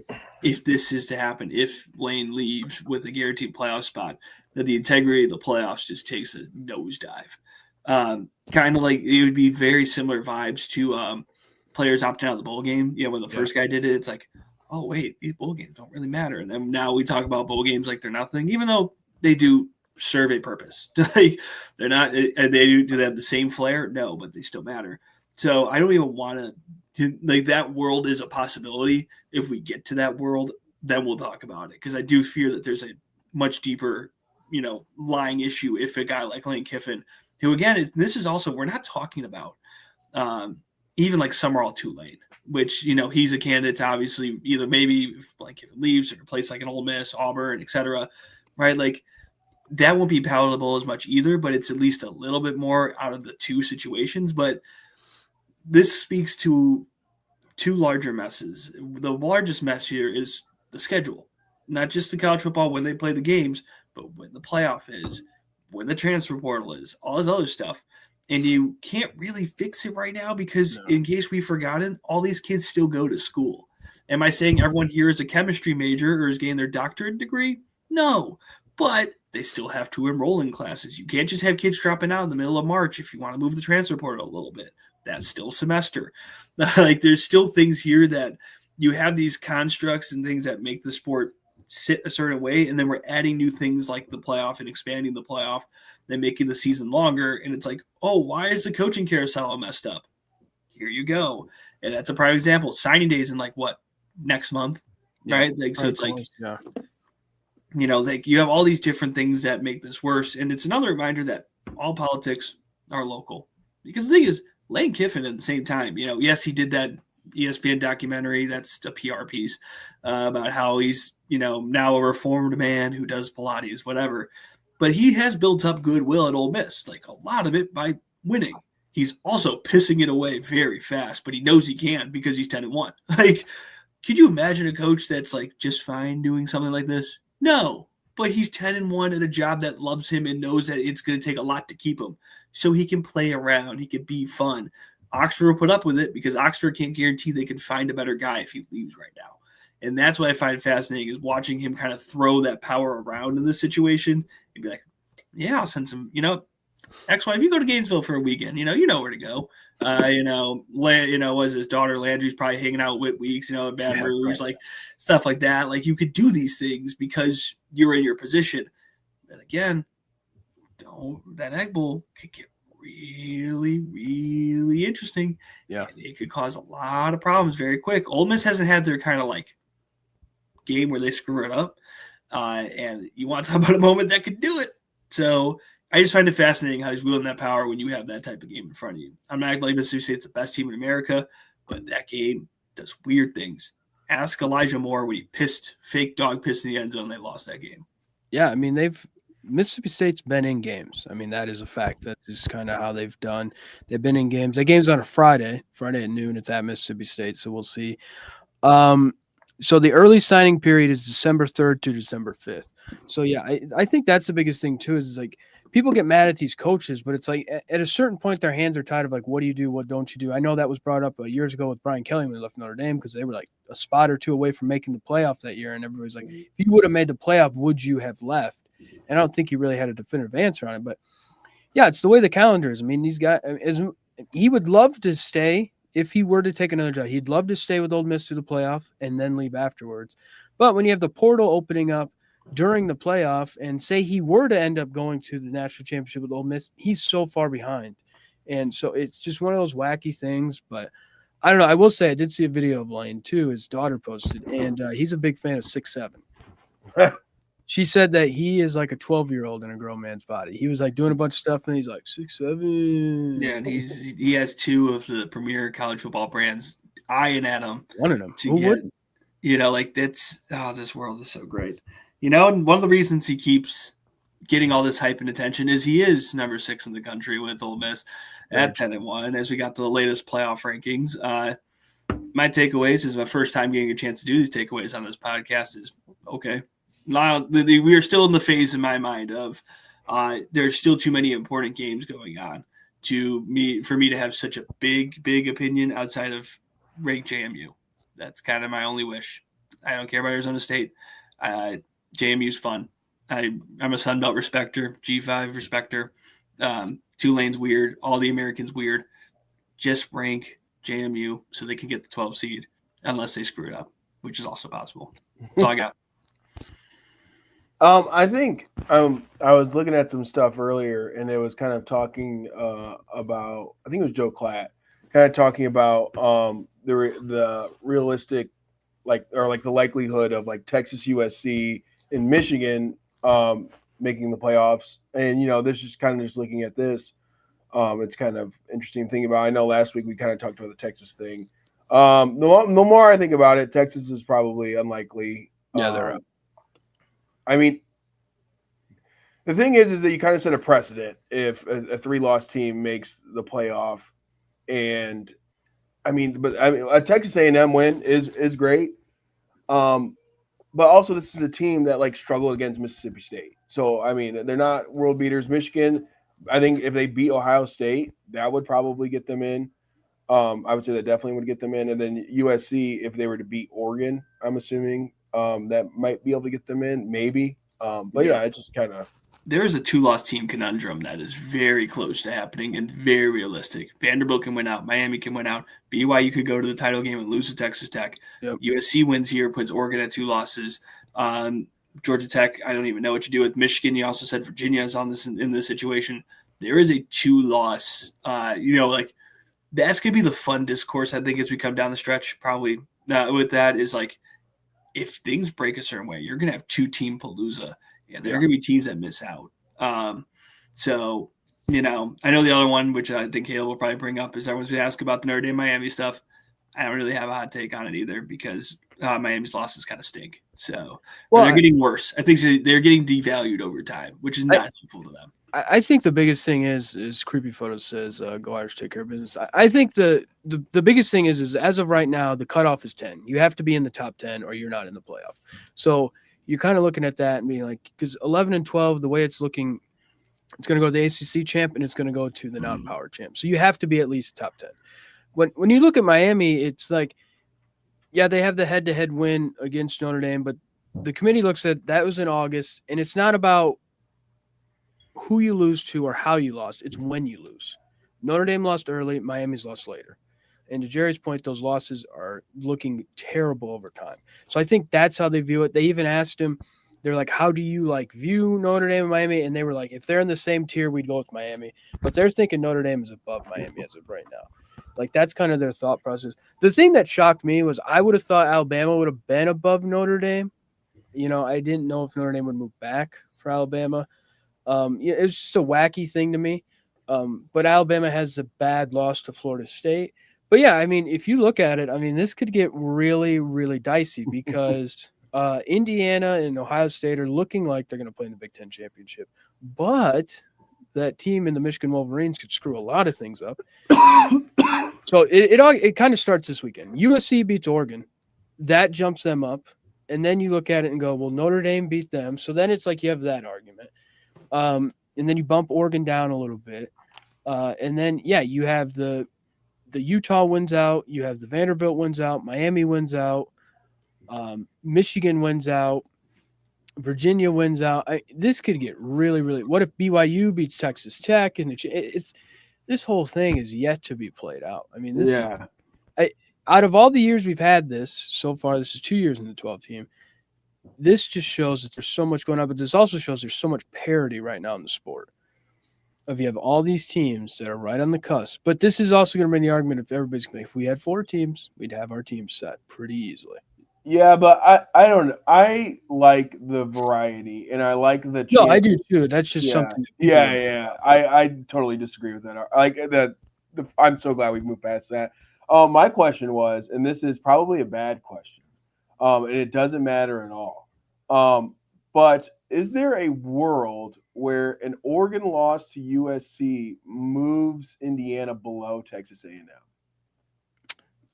if this is to happen, if Lane leaves with a guaranteed playoff spot, that the integrity of the playoffs just takes a nosedive. Kind of like it would be very similar vibes to players opting out of the bowl game. You know, when the first guy did it, it's like, oh wait, these bowl games don't really matter. And then now we talk about bowl games like they're nothing, even though they do serve a purpose. Like they're not, do they have the same flair? No, but they still matter. So I don't even want to, like, that world is a possibility. If we get to that world, then we'll talk about it. Because I do fear that there's a much deeper, lying issue if a guy like Lane Kiffin, who again, this is also, we're not talking about even like Summerall Tulane, which, he's a candidate to obviously either maybe if Lane Kiffin leaves or a place like an Ole Miss, Auburn, etc. Right? Like that won't be palatable as much either, but it's at least a little bit more out of the two situations. But this speaks to two larger messes. The largest mess here is the schedule, not just the college football when they play the games, but when the playoff is, when the transfer portal is, all this other stuff. And you can't really fix it right now because in case we've forgotten, all these kids still go to school. Am I saying everyone here is a chemistry major or is getting their doctorate degree? No, but they still have to enroll in classes. You can't just have kids dropping out in the middle of March if you want to move the transfer portal a little bit. That's still semester. Like there's still things here that you have these constructs and things that make the sport sit a certain way. And then we're adding new things like the playoff and expanding the playoff, then making the season longer. And it's like, oh, why is the coaching carousel all messed up? Here you go. And that's a prime example. Signing days in next month, right? Like, so it's like, like you have all these different things that make this worse. And it's another reminder that all politics are local. Because the thing is, Lane Kiffin at the same time, yes, he did that ESPN documentary. That's a PR piece about how he's, now a reformed man who does Pilates, whatever. But he has built up goodwill at Ole Miss, like a lot of it by winning. He's also pissing it away very fast, but he knows he can because he's 10-1. Like, could you imagine a coach that's like just fine doing something like this? No, but he's 10-1 at a job that loves him and knows that it's going to take a lot to keep him. So he can play around. He can be fun. Oxford will put up with it because Oxford can't guarantee they can find a better guy if he leaves right now. And that's what I find fascinating is watching him kind of throw that power around in this situation and be like, yeah, I'll send some, ex-wife, you go to Gainesville for a weekend, you know where to go. Was his daughter Landry's probably hanging out with Weeks, at Baton Rouge, like stuff like that. Like you could do these things because you're in your position. And again, that Egg Bowl could get really, really be interesting. Yeah. And it could cause a lot of problems very quick. Ole Miss hasn't had their kind of like game where they screw it up. And you want to talk about a moment that could do it. So I just find it fascinating how he's wielding that power when you have that type of game in front of you. I'm not like Mississippi State's the best team in America, but that game does weird things. Ask Elijah Moore when he fake dog pissed in the end zone. They lost that game. Yeah, I mean, Mississippi State's been in games. I mean, that is a fact. That is kind of how they've done. They've been in games. That game's on a Friday at noon. It's at Mississippi State, so we'll see. So the early signing period is December 3rd to December 5th. So yeah, I think that's the biggest thing too. Is like people get mad at these coaches, but it's like at a certain point their hands are tied of like, what do you do, what don't you do? I know that was brought up years ago with Brian Kelly when he left Notre Dame because they were like a spot or two away from making the playoff that year, and everybody's like, if you would have made the playoff, would you have left? And I don't think he really had a definitive answer on it, but yeah, it's the way the calendar is. I mean, these guys, he would love to stay if he were to take another job. He'd love to stay with Ole Miss through the playoff and then leave afterwards. But when you have the portal opening up during the playoff, and say he were to end up going to the national championship with Ole Miss, he's so far behind, and so it's just one of those wacky things. But I don't know. I will say I did see a video of Lane too. His daughter posted, and he's a big fan of 6'7". She said that he is like a 12-year-old in a grown man's body. He was like doing a bunch of stuff, and he's like 6'7". Yeah, and he has two of the premier college football brands eyeing at him. One of them. To get, like that's this world is so great. And one of the reasons he keeps getting all this hype and attention is he is number 6 in the country with Ole Miss at 10-1. As we got to the latest playoff rankings, my takeaways is my first time getting a chance to do these takeaways on this podcast is okay. Now we are still in the phase in my mind of there's still too many important games going on for me to have such a big opinion outside of ranked JMU. That's kind of my only wish. I don't care about Arizona State. JMU's fun. I'm a Sun Belt respecter, G5 respecter. Tulane's weird. All the Americans weird. Just rank JMU so they can get the 12 seed unless they screw it up, which is also possible. That's all I got. I think I was looking at some stuff earlier, and it was kind of talking about. I think it was Joe Klatt, kind of talking about the realistic, the likelihood of like Texas, USC, and Michigan making the playoffs. And this is kind of just looking at this. It's kind of interesting thing about. I know last week we kind of talked about the Texas thing. The more I think about it, Texas is probably unlikely. Yeah, they're up. I mean, the thing is that you kind of set a precedent if a 3-loss team makes the playoff, and a Texas A&M win is great, but also this is a team that struggled against Mississippi State. So I mean, they're not world beaters. Michigan, I think if they beat Ohio State, that would probably get them in. I would say that definitely would get them in, and then USC if they were to beat Oregon, I'm assuming. That might be able to get them in, maybe. But yeah, it just kind of. There is a 2-loss team conundrum that is very close to happening and very realistic. Vanderbilt can win out. Miami can win out. BYU could go to the title game and lose to Texas Tech. Yep. USC wins here, puts Oregon at 2 losses. Georgia Tech, I don't even know what you do with Michigan. You also said Virginia is on this in this situation. There is a 2-loss. That's going to be the fun discourse, I think, as we come down the stretch. Probably with that is if things break a certain way, you're going to have 2-team palooza, and there are going to be teams that miss out. So, I know the other one, which I think Hale will probably bring up, is everyone's going to ask about the Notre Dame Miami stuff. I don't really have a hot take on it either because Miami's losses kind of stink. So they're getting worse. I think they're getting devalued over time, which is not helpful to them. I think the biggest thing is Creepy Photo says, go Irish, take care of business. I think the biggest thing is as of right now, the cutoff is 10. You have to be in the top 10 or you're not in the playoff. So you're kind of looking at that and being like, because 11 and 12, the way it's looking, it's going to go to the ACC champ and it's going to go to the non-power champ. So you have to be at least top 10. When you look at Miami, it's like, yeah, they have the head-to-head win against Notre Dame, but the committee looks at that was in August, and it's not about who you lose to or how you lost. It's when you lose. Notre Dame lost early. Miami's lost later. And to Jerry's point, those losses are looking terrible over time. So I think that's how they view it. They even asked him, they're like, how do you view Notre Dame and Miami? And they were like, if they're in the same tier, we'd go with Miami. But they're thinking Notre Dame is above Miami as of right now. Like that's kind of their thought process. The thing that shocked me was I would have thought Alabama would have been above Notre Dame. I didn't know if Notre Dame would move back for Alabama. It was just a wacky thing to me. But Alabama has a bad loss to Florida State. But yeah, I mean, if you look at it, I mean, this could get really, really dicey because Indiana and Ohio State are looking like they're going to play in the Big Ten championship. But that team in the Michigan Wolverines could screw a lot of things up. So it kind of starts this weekend. USC beats Oregon. That jumps them up. And then you look at it and go, well, Notre Dame beat them. So then it's like you have that argument. And then you bump Oregon down a little bit. And then, yeah, you have the Utah wins out. You have the Vanderbilt wins out. Miami wins out. Michigan wins out. Virginia wins out. This could get really, really – what if BYU beats Texas Tech? And it's this whole thing is yet to be played out. I mean, this is out of all the years we've had this so far, this is 2 years in the 12 team. This just shows that there's so much going on, but this also shows there's so much parity right now in the sport. If you have all these teams that are right on the cusp, but this is also going to bring the argument if we had 4 teams, we'd have our team set pretty easily. Yeah, but I don't know. I like the variety, and I like the. No, I do too. That's just something. I totally disagree with that. I like that. I'm so glad we've moved past that. My question was, and this is probably a bad question, and it doesn't matter at all. But is there a world where an Oregon loss to USC moves Indiana below Texas A&M?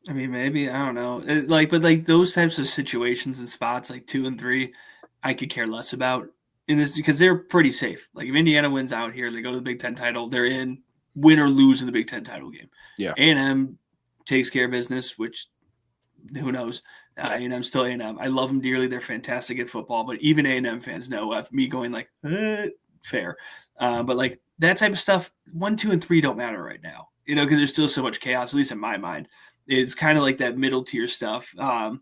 I mean, maybe, I don't know. But those types of situations and spots like 2 and 3, I could care less about in this because they're pretty safe. Like if Indiana wins out here, they go to the Big Ten title, they're in, win or lose in the Big Ten title game. Yeah. A&M takes care of business, which who knows? A&M still A&M. I love them dearly. They're fantastic at football, but even A&M fans know of me going like, fair. But like that type of stuff, 1, 2, and 3 don't matter right now, because there's still so much chaos, at least in my mind. It's kind of like that middle tier stuff. But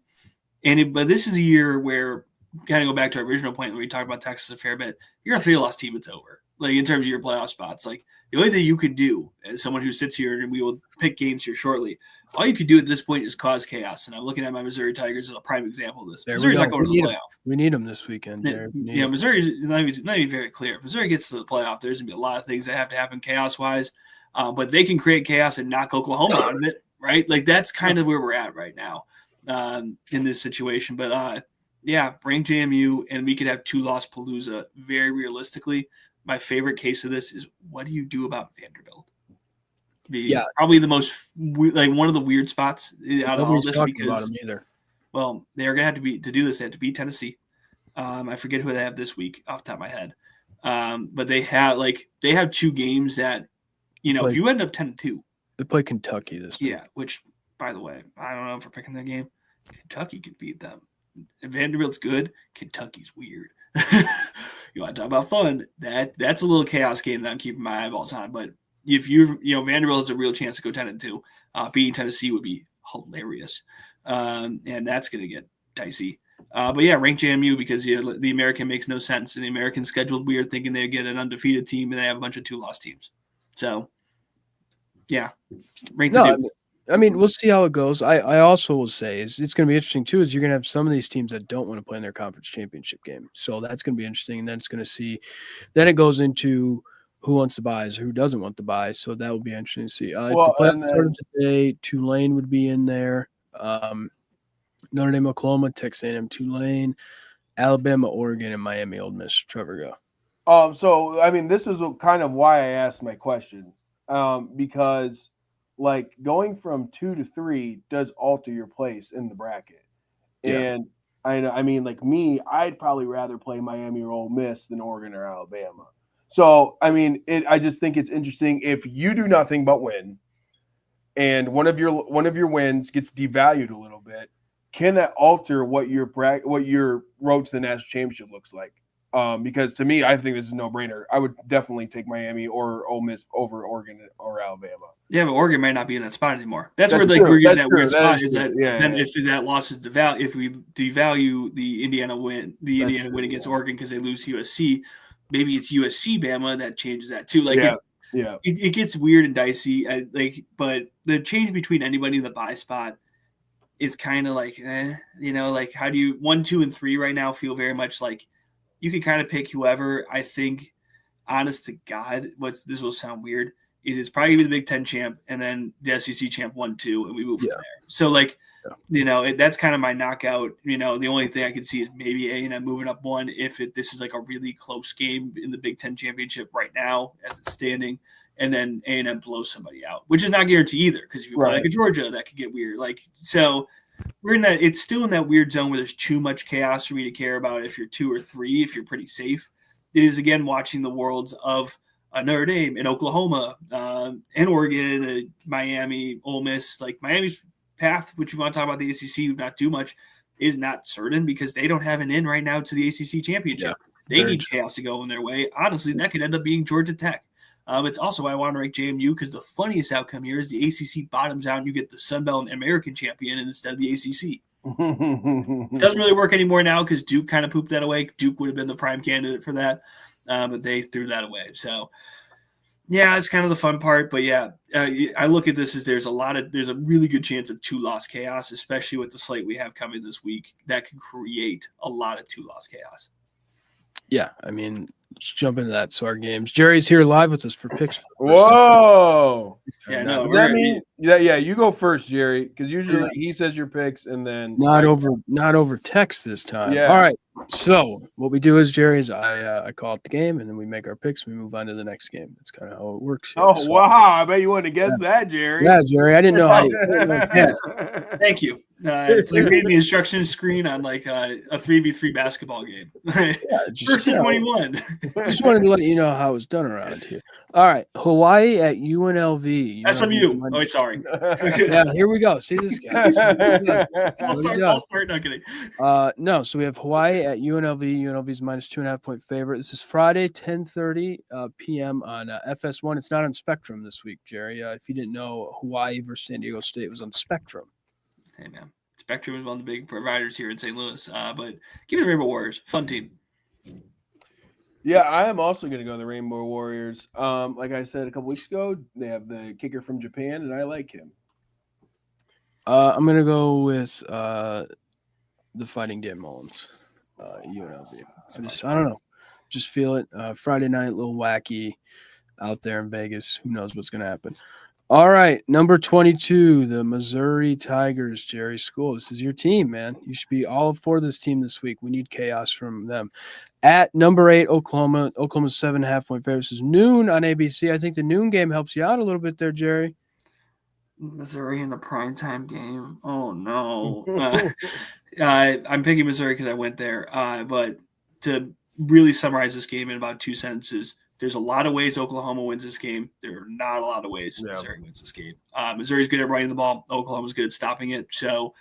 this is a year where, kind of go back to our original point when we talked about Texas a fair bit, you're a 3-loss team, it's over. Like in terms of your playoff spots, like the only thing you could do as someone who sits here, and we will pick games here shortly, all you could do at this point is cause chaos. And I'm looking at my Missouri Tigers as a prime example of this. Missouri's not going to the playoff. We need them this weekend, Jared. Yeah, Missouri's not even very clear. If Missouri gets to the playoff, there's going to be a lot of things that have to happen chaos-wise. But they can create chaos and knock Oklahoma out of it. Right? Like that's kind of where we're at right now in this situation. But rank JMU, and we could have 2-loss Palooza very realistically. My favorite case of this is what do you do about Vanderbilt? Probably the most one of the weird spots out of all this because about them either. Well, they're gonna have to do this. They have to beat Tennessee. I forget who they have this week off the top of my head. But they have 2 games that if you end up 10-2. They play Kentucky this week. Yeah, which, by the way, I don't know if we're picking that game. Kentucky could beat them. If Vanderbilt's good, Kentucky's weird. You want to talk about fun? That's a little chaos game that I'm keeping my eyeballs on. But if Vanderbilt has a real chance to go 10-2, beating Tennessee would be hilarious, and that's going to get dicey. But yeah, rank JMU because the American makes no sense, and the American scheduled weird, thinking they get an undefeated team, and they have a bunch of 2-loss teams. So. Yeah. I mean, we'll see how it goes. I also will say it's going to be interesting too, is you're going to have some of these teams that don't want to play in their conference championship game. So that's going to be interesting. And then it's going to see, then it goes into who wants to buy, who doesn't want to buy. So that will be interesting to see. If the playoffs started today, Tulane would be in there. Notre Dame, Oklahoma, Texas A&M, Tulane, Alabama, Oregon, and Miami, Ole Miss. Trevor, go. So, I mean, this is kind of why I asked my question. Because like going from 2 to 3 does alter your place in the bracket. Yeah. And I mean, like me, I'd probably rather play Miami or Ole Miss than Oregon or Alabama. So, I mean, I just think it's interesting if you do nothing but win and one of your wins gets devalued a little bit, can that alter what your road to the national championship looks like? Because to me, I think this is a no-brainer. I would definitely take Miami or Ole Miss over Oregon or Alabama. Yeah, but Oregon might not be in that spot anymore. That's where we're getting that weird spot. Is that if that loss is devalued, if we devalue the Indiana win against Oregon because they lose USC, maybe it's USC Bama that changes that too. Yeah. it gets weird and dicey. But the change between anybody in the bye spot is kind of like, like how do you 1, 2, and 3 right now feel very much like you can kind of pick whoever. I think, honest to God, this will sound weird, is it's probably gonna be the Big Ten champ and then the SEC champ 1, 2, and we move from there. So like, that's kind of my knockout. The only thing I can see is maybe A&M moving up 1 if this is like a really close game in the Big Ten championship right now as it's standing, and then A&M blows somebody out, which is not guaranteed either because if you play like a Georgia, that could get weird. So we're in that. It's still in that weird zone where there's too much chaos for me to care about if you're 2 or 3. If you're pretty safe, it is again watching the worlds of Notre Dame and Oklahoma and Oregon, Miami, Ole Miss. Like Miami's path, which we want to talk about the ACC, not too much, is not certain because they don't have an in right now to the ACC championship. They need chaos to go in their way. Honestly, that could end up being Georgia Tech. It's also why I want to rank JMU because the funniest outcome here is the ACC bottoms out and you get the Sun Belt American champion instead of the ACC. Doesn't really work anymore now because Duke kind of pooped that away. Duke would have been the prime candidate for that, but they threw that away. So, yeah, it's kind of the fun part. But, I look at this as there's a really good chance of 2-loss chaos, especially with the slate we have coming this week. That could create a lot of 2-loss chaos. Yeah, I mean, let's jump into that. So our games. Jerry's here live with us for picks. Whoa. Yeah, no. Does that mean you go first, Jerry, because usually he says your picks and then not over text this time. Yeah. All right. So what we do is Jerry's I call it the game and then we make our picks. We move on to the next game. That's kind of how it works here. Oh, wow. I bet you wanted to guess that, Jerry. Yeah, Jerry. I didn't know how. Thank you. It's like reading the instruction screen on like a 3v3 basketball game. First to 21. Just wanted to let you know how it's done around here. All right. Hawaii at UNLV. SMU. Oh, sorry. Yeah, here we go. See this guy. I'll start. Not kidding. No, so we have Hawaii at UNLV. UNLV's minus 2.5-point favorite. This is Friday, 10:30 p.m. on FS1. It's not on Spectrum this week, Jerry. If you didn't know, Hawaii versus San Diego State was on Spectrum. Hey, man. Spectrum is one of the big providers here in St. Louis. But give me the Rainbow Warriors. Fun team. Yeah, I am also going to go the Rainbow Warriors. Like I said a couple weeks ago, they have the kicker from Japan, and I like him. I'm going to go with the Fighting Dan Mullins, UNLV. I don't know. Just feel it. Friday night, a little wacky out there in Vegas. Who knows what's going to happen. All right, number 22, the Missouri Tigers, Jerry School. This is your team, man. You should be all for this team this week. We need chaos from them. At number 8, Oklahoma. Oklahoma's 7.5-point favorite. This is noon on ABC. I think the noon game helps you out a little bit there, Jerry. Missouri in the primetime game. Oh, no. I'm picking Missouri because I went there. But to really summarize this game in about 2 sentences, there's a lot of ways Oklahoma wins this game. There are not a lot of ways Missouri wins this game. Missouri's good at running the ball. Oklahoma's good at stopping it. So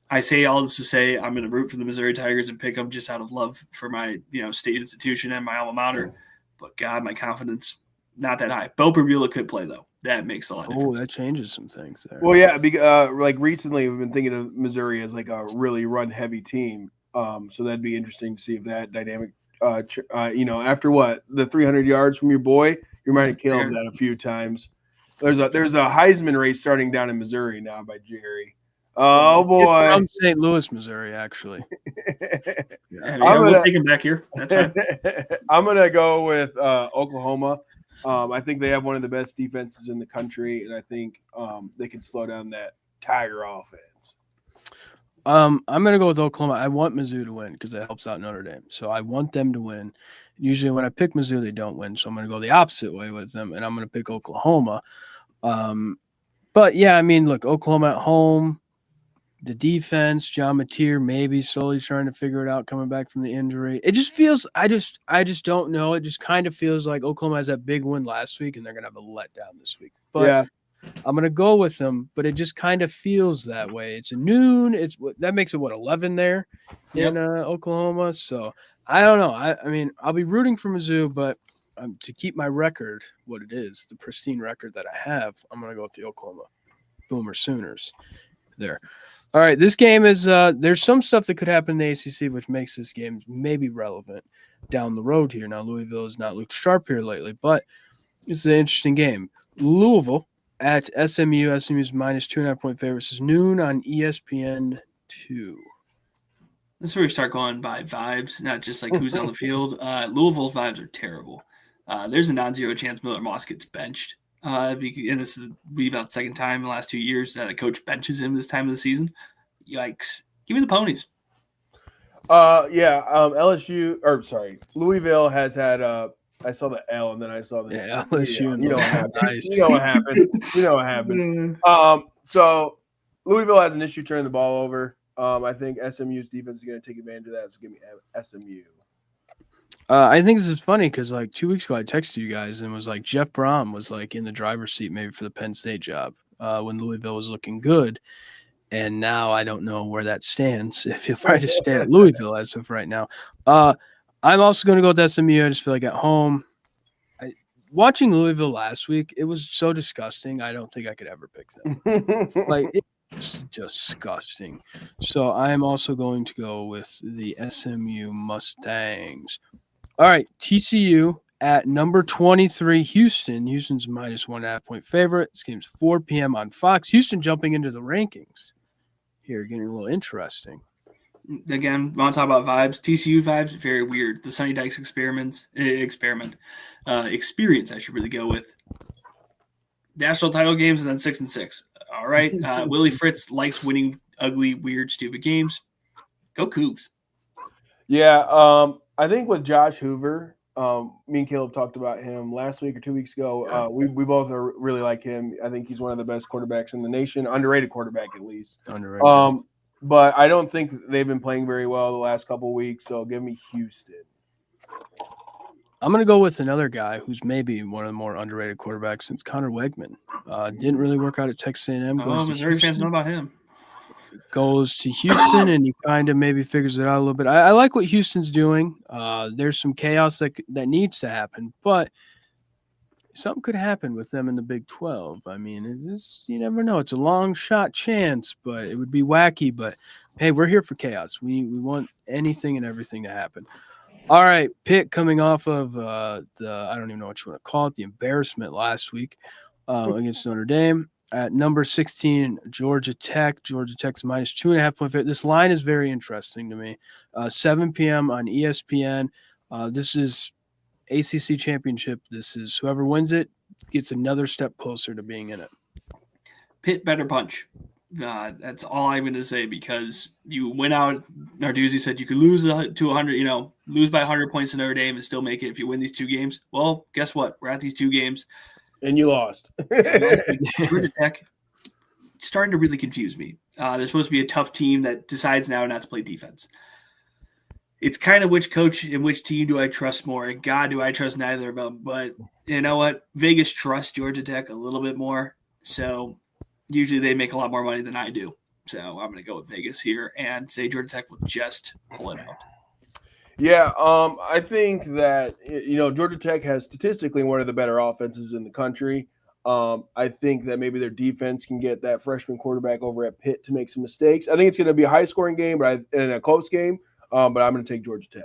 I say all this to say I'm going to root for the Missouri Tigers and pick them just out of love for my state institution and my alma mater. But, God, my confidence, not that high. Bo Perbula could play, though. That makes a lot of difference. Oh, that changes some things there. Well, yeah, like recently we've been thinking of Missouri as like a really run-heavy team. So that'd be interesting to see if that dynamic after the 300 yards from your boy, you might have killed that a few times. There's a Heisman race starting down in Missouri now by Jerry. Oh boy, from St. Louis, Missouri, actually. We'll take him back here. That's fine. I'm gonna go with Oklahoma. I think they have one of the best defenses in the country, and I think they can slow down that Tiger offense. I'm going to go with Oklahoma. I want Mizzou to win because it helps out Notre Dame. So I want them to win. Usually when I pick Mizzou, they don't win. So I'm going to go the opposite way with them, and I'm going to pick Oklahoma. But, yeah, I mean, look, Oklahoma at home, the defense, John Mateer maybe slowly trying to figure it out coming back from the injury. It just feels – I just don't know. It just kind of feels like Oklahoma has that big win last week, and they're going to have a letdown this week. But yeah. I'm going to go with them, but it just kind of feels that way. It's a noon. That makes it, 11 there in Oklahoma. So I don't know. I mean, I'll be rooting for Mizzou, but to keep my record what it is, the pristine record that I have, I'm going to go with the Oklahoma Boomer Sooners there. All right, this game is there's some stuff that could happen in the ACC which makes this game maybe relevant down the road here. Now, Louisville has not looked sharp here lately, but This is an interesting game. Louisville at SMU. SMU's minus 2.5-point favorite. This is noon on ESPN 2. This is where we start going by vibes, not just like who's on the field. Louisville's vibes are terrible. There's a non-zero chance Miller Moss gets benched. And this is be about the second time in the last 2 years that a coach benches him this time of the season. Yikes. Give me the ponies. Louisville has had I saw the L and then I saw the LSU. You know what happened. Nice. You know what happened. You know what happened. So Louisville has an issue turning the ball over. I think SMU's defense is going to take advantage of that. So give me SMU. I think this is funny because like 2 weeks ago I texted you guys and was like Jeff Brom was like in the driver's seat maybe for the Penn State job when Louisville was looking good. And now I don't know where that stands. If he'll probably just stay at Louisville as of right now. I'm also going to go with SMU. I just feel like at home. Watching Louisville last week, it was so disgusting. I don't think I could ever pick them. Like, it's disgusting. So I'm also going to go with the SMU Mustangs. All right, TCU at number 23, Houston. Houston's minus 1.5-point favorite. This game's 4 p.m. on Fox. Houston jumping into the rankings. Here, getting a little interesting. Again, want to talk about vibes? TCU vibes, very weird. The Sonny Dykes experience, I should really go with. National title games and then 6-6. All right. Willie Fritz likes winning ugly, weird, stupid games. Go Cougs. Yeah, I think with Josh Hoover, me and Caleb talked about him last week or 2 weeks ago. Yeah. We both really like him. I think he's one of the best quarterbacks in the nation, underrated quarterback at least. Underrated. But I don't think they've been playing very well the last couple of weeks, so give me Houston. I'm going to go with another guy who's maybe one of the more underrated quarterbacks since Connor Wegman. Didn't really work out at Texas A&M. Missouri fans know about him. Goes to Houston, and he kind of maybe figures it out a little bit. I like what Houston's doing. There's some chaos that needs to happen, but something could happen with them in the Big 12. I mean, you never know. It's a long shot chance, but it would be wacky. But, hey, we're here for chaos. We want anything and everything to happen. All right, Pitt coming off of I don't even know what you want to call it, the embarrassment last week against Notre Dame. At number 16, Georgia Tech. Georgia Tech's minus 2.5-point favorite. This line is very interesting to me. 7 p.m. on ESPN. This is ACC championship. This is whoever wins it gets another step closer to being in it. Pitt better punch. That's all I'm going to say because you went out. Narduzzi said you could lose to 100, lose by 100 points to Notre Dame and still make it if you win these 2 games. Well, guess what? We're at these 2 games. And you lost. Georgia Tech starting to really confuse me. They're supposed to be a tough team that decides now not to play defense. It's kind of which coach and which team do I trust more? And God, do I trust neither of them. But you know what? Vegas trusts Georgia Tech a little bit more. So usually they make a lot more money than I do. So I'm going to go with Vegas here and say Georgia Tech will just pull it out. Yeah, I think that, Georgia Tech has statistically one of the better offenses in the country. I think that maybe their defense can get that freshman quarterback over at Pitt to make some mistakes. I think it's going to be a high-scoring game and a close game, but I'm going to take Georgia Tech.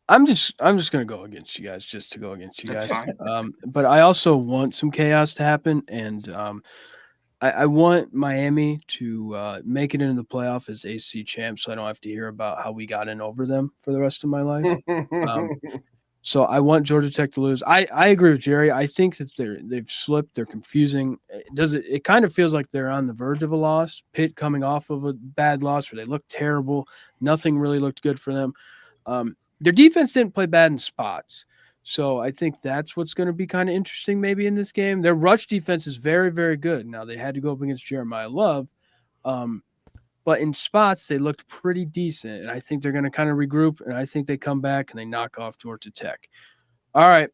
I'm just going to go against you guys just to go against you That's guys. fine. But I also want some chaos to happen, and I want Miami to make it into the playoff as AC champs, so I don't have to hear about how we got in over them for the rest of my life. So I want Georgia Tech to lose. I agree with Jerry. I think that they've slipped. They're confusing. It kind of feels like they're on the verge of a loss. Pitt coming off of a bad loss where they looked terrible. Nothing really looked good for them. Their defense didn't play bad in spots. So I think that's what's going to be kind of interesting maybe in this game. Their rush defense is very, very good. Now, they had to go up against Jeremiah Love. But in spots, they looked pretty decent. And I think they're going to kind of regroup. And I think they come back and they knock off Georgia Tech. All right.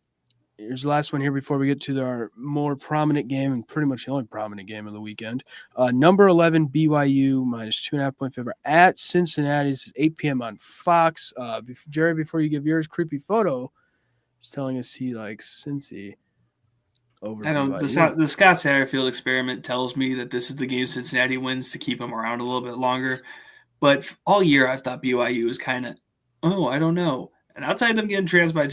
Here's the last one here before we get to our more prominent game and pretty much the only prominent game of the weekend. Number 11, BYU, minus 2.5-point favorite at Cincinnati. This is 8 p.m. on Fox. Jerry, before you give yours, creepy photo is telling us he likes Cincy over BYU. The Scott Satterfield experiment tells me that this is the game Cincinnati wins to keep him around a little bit longer. But all year I've thought BYU is kind of, I don't know. and outside them getting trounced by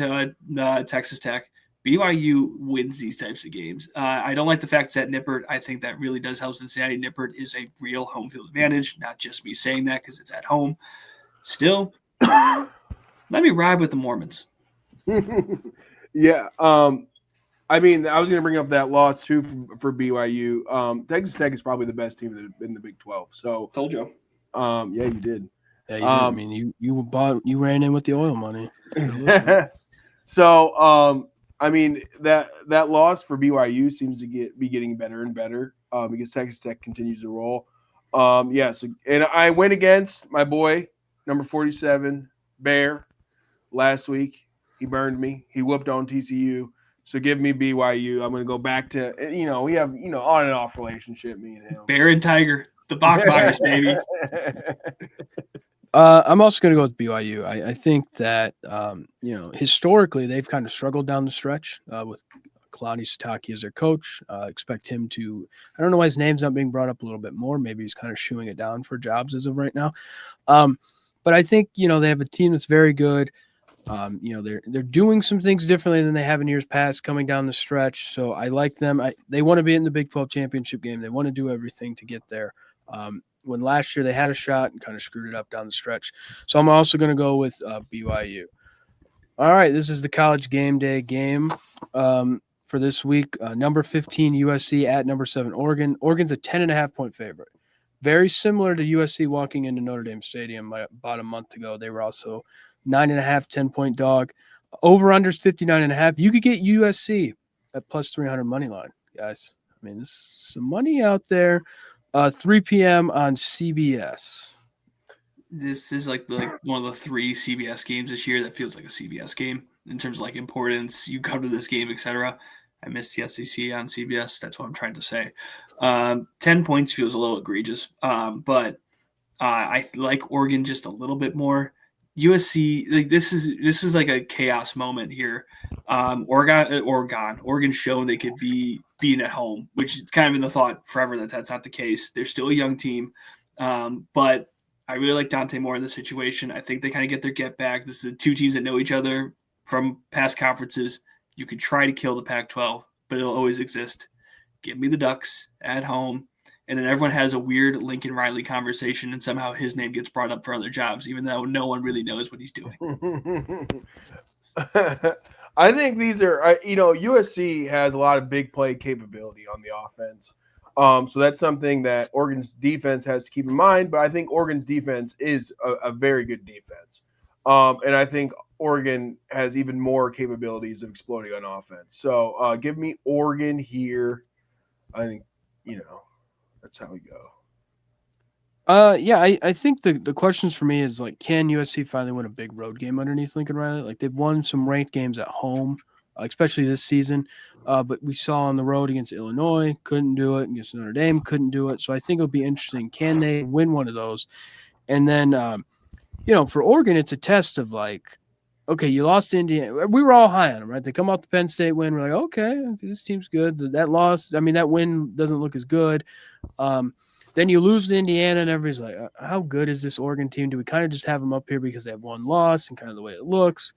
Texas Tech, BYU wins these types of games. I don't like the fact that Nippert. I think that really does help Cincinnati. Nippert is a real home field advantage, not just me saying that because it's at home. Still, let me ride with the Mormons. Yeah. I mean, I was going to bring up that loss too for BYU. Texas Tech is probably the best team in the Big 12. So Told you. yeah, you did. Yeah, you did. I mean, you ran in with the oil money. So I mean that loss for BYU seems to be getting better and better because Texas Tech continues to roll. Yeah. So and I went against my boy number 47 Bear last week. He burned me. He whooped on TCU. So give me BYU. I'm going to go back to, we have, on and off relationship, me and him. Bear and Tiger, the Bach virus, baby. I'm also going to go with BYU. I think that, historically they've kind of struggled down the stretch with Kalani Sitake as their coach. Expect him to, I don't know why his name's not being brought up a little bit more. Maybe he's kind of shooing it down for jobs as of right now. But I think, they have a team that's very good. They're doing some things differently than they have in years past coming down the stretch. So I like them. They want to be in the Big 12 championship game. They want to do everything to get there. When last year they had a shot and kind of screwed it up down the stretch. So I'm also going to go with BYU. All right, this is the college game day game for this week. Number 15 USC at number 7 Oregon. Oregon's a 10.5-point favorite. Very similar to USC walking into Notre Dame Stadium about a month ago. They were also 9.5, 10-point dog. Over-unders 59.5. You could get USC at plus 300 money line, guys. I mean, this is some money out there. 3 p.m. on CBS. This is like one of the 3 CBS games this year that feels like a CBS game in terms of like importance. You come to this game, etc. I missed the SEC on CBS. That's what I'm trying to say. 10 points feels a little egregious, but I like Oregon just a little bit more. USC, like this is like a chaos moment here. Oregon shown they could be being at home, which is kind of been the thought forever that that's not the case. They're still a young team, but I really like Dante Moore in this situation. I think they kind of get their get back. This is 2 teams that know each other from past conferences. You could try to kill the Pac-12, but it'll always exist. Give me the Ducks at home. And then everyone has a weird Lincoln Riley conversation, and somehow his name gets brought up for other jobs, even though no one really knows what he's doing. I think these are, USC has a lot of big play capability on the offense. So that's something that Oregon's defense has to keep in mind. But I think Oregon's defense is a very good defense. And I think Oregon has even more capabilities of exploding on offense. So give me Oregon here. I think, that's how we go. I think the questions for me is like, can USC finally win a big road game underneath Lincoln Riley? Like they've won some ranked games at home, especially this season. But we saw on the road against Illinois, couldn't do it. Against Notre Dame, couldn't do it. So I think it'll be interesting. Can they win one of those? And then, for Oregon, it's a test of like, okay, you lost to Indiana. We were all high on them, right? They come out the Penn State win. We're like, okay, this team's good. That loss, that win doesn't look as good. Then you lose to Indiana, and everybody's like, how good is this Oregon team? Do we kind of just have them up here because they have one loss and kind of the way it looks?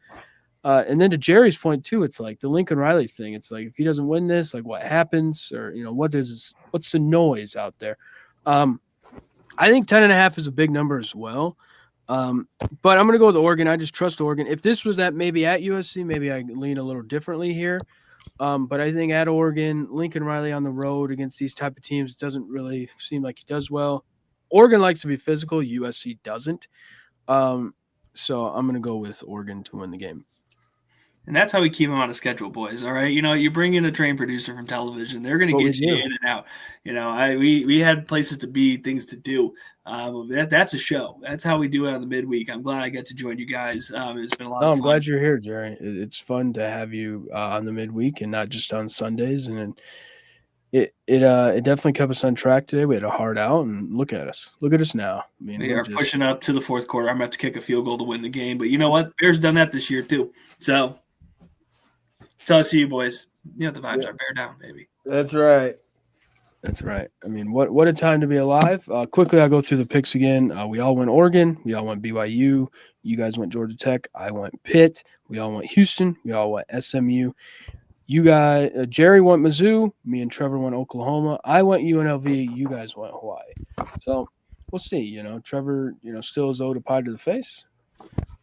And then to Jerry's point, too, it's like the Lincoln Riley thing. It's like if he doesn't win this, like what happens? Or, what's the noise out there? I think 10.5 is a big number as well. But I'm going to go with Oregon. I just trust Oregon. If this was maybe at USC, maybe I lean a little differently here. But I think at Oregon, Lincoln Riley on the road against these type of teams doesn't really seem like he does well. Oregon likes to be physical. USC doesn't. So I'm going to go with Oregon to win the game. And that's how we keep them on a schedule, boys. All right. You bring in a trained producer from television. They're going to get you in and out. We had places to be, things to do. That's a show. That's how we do it on the midweek. I'm glad I got to join you guys. It's been a lot of fun. I'm glad you're here, Jerry. It's fun to have you on the midweek and not just on Sundays. And it definitely kept us on track today. We had a hard out, and look at us. Look at us now. We are pushing up to the fourth quarter. I'm about to kick a field goal to win the game. But you know what? Bears done that this year too. So I'll see you, boys. The vibes are bear down, baby. That's right. That's right. I mean, what a time to be alive. Quickly, I'll go through the picks again. We all went Oregon. We all went BYU. You guys went Georgia Tech. I went Pitt. We all went Houston. We all went SMU. You guys, Jerry went Mizzou. Me and Trevor went Oklahoma. I went UNLV. You guys went Hawaii. So we'll see. Trevor, still is owed a pie to the face.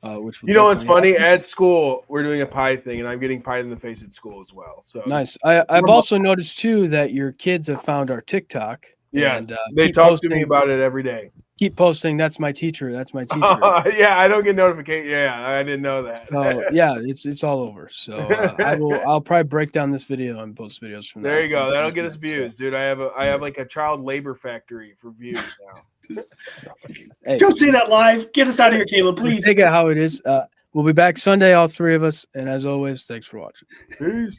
Which will What's definitely funny? happen. At school, we're doing a pie thing, and I'm getting pie in the face at school as well. So Nice. I've also noticed too that your kids have found our TikTok. Yes, And, they keep talk posting, to me about it every day. Keep posting. That's my teacher. That's my teacher. Yeah, I don't get notification. Yeah, I didn't know that. So yeah, it's all over. So I'll probably break down this video and post videos from There that. you go. That'll get us views, So, dude. I have like a child labor factory for views now. hey, Don't say that live. Get us out of here, Caleb, please. take it how it is. We'll be back Sunday, all three of us. And as always, thanks for watching. Peace.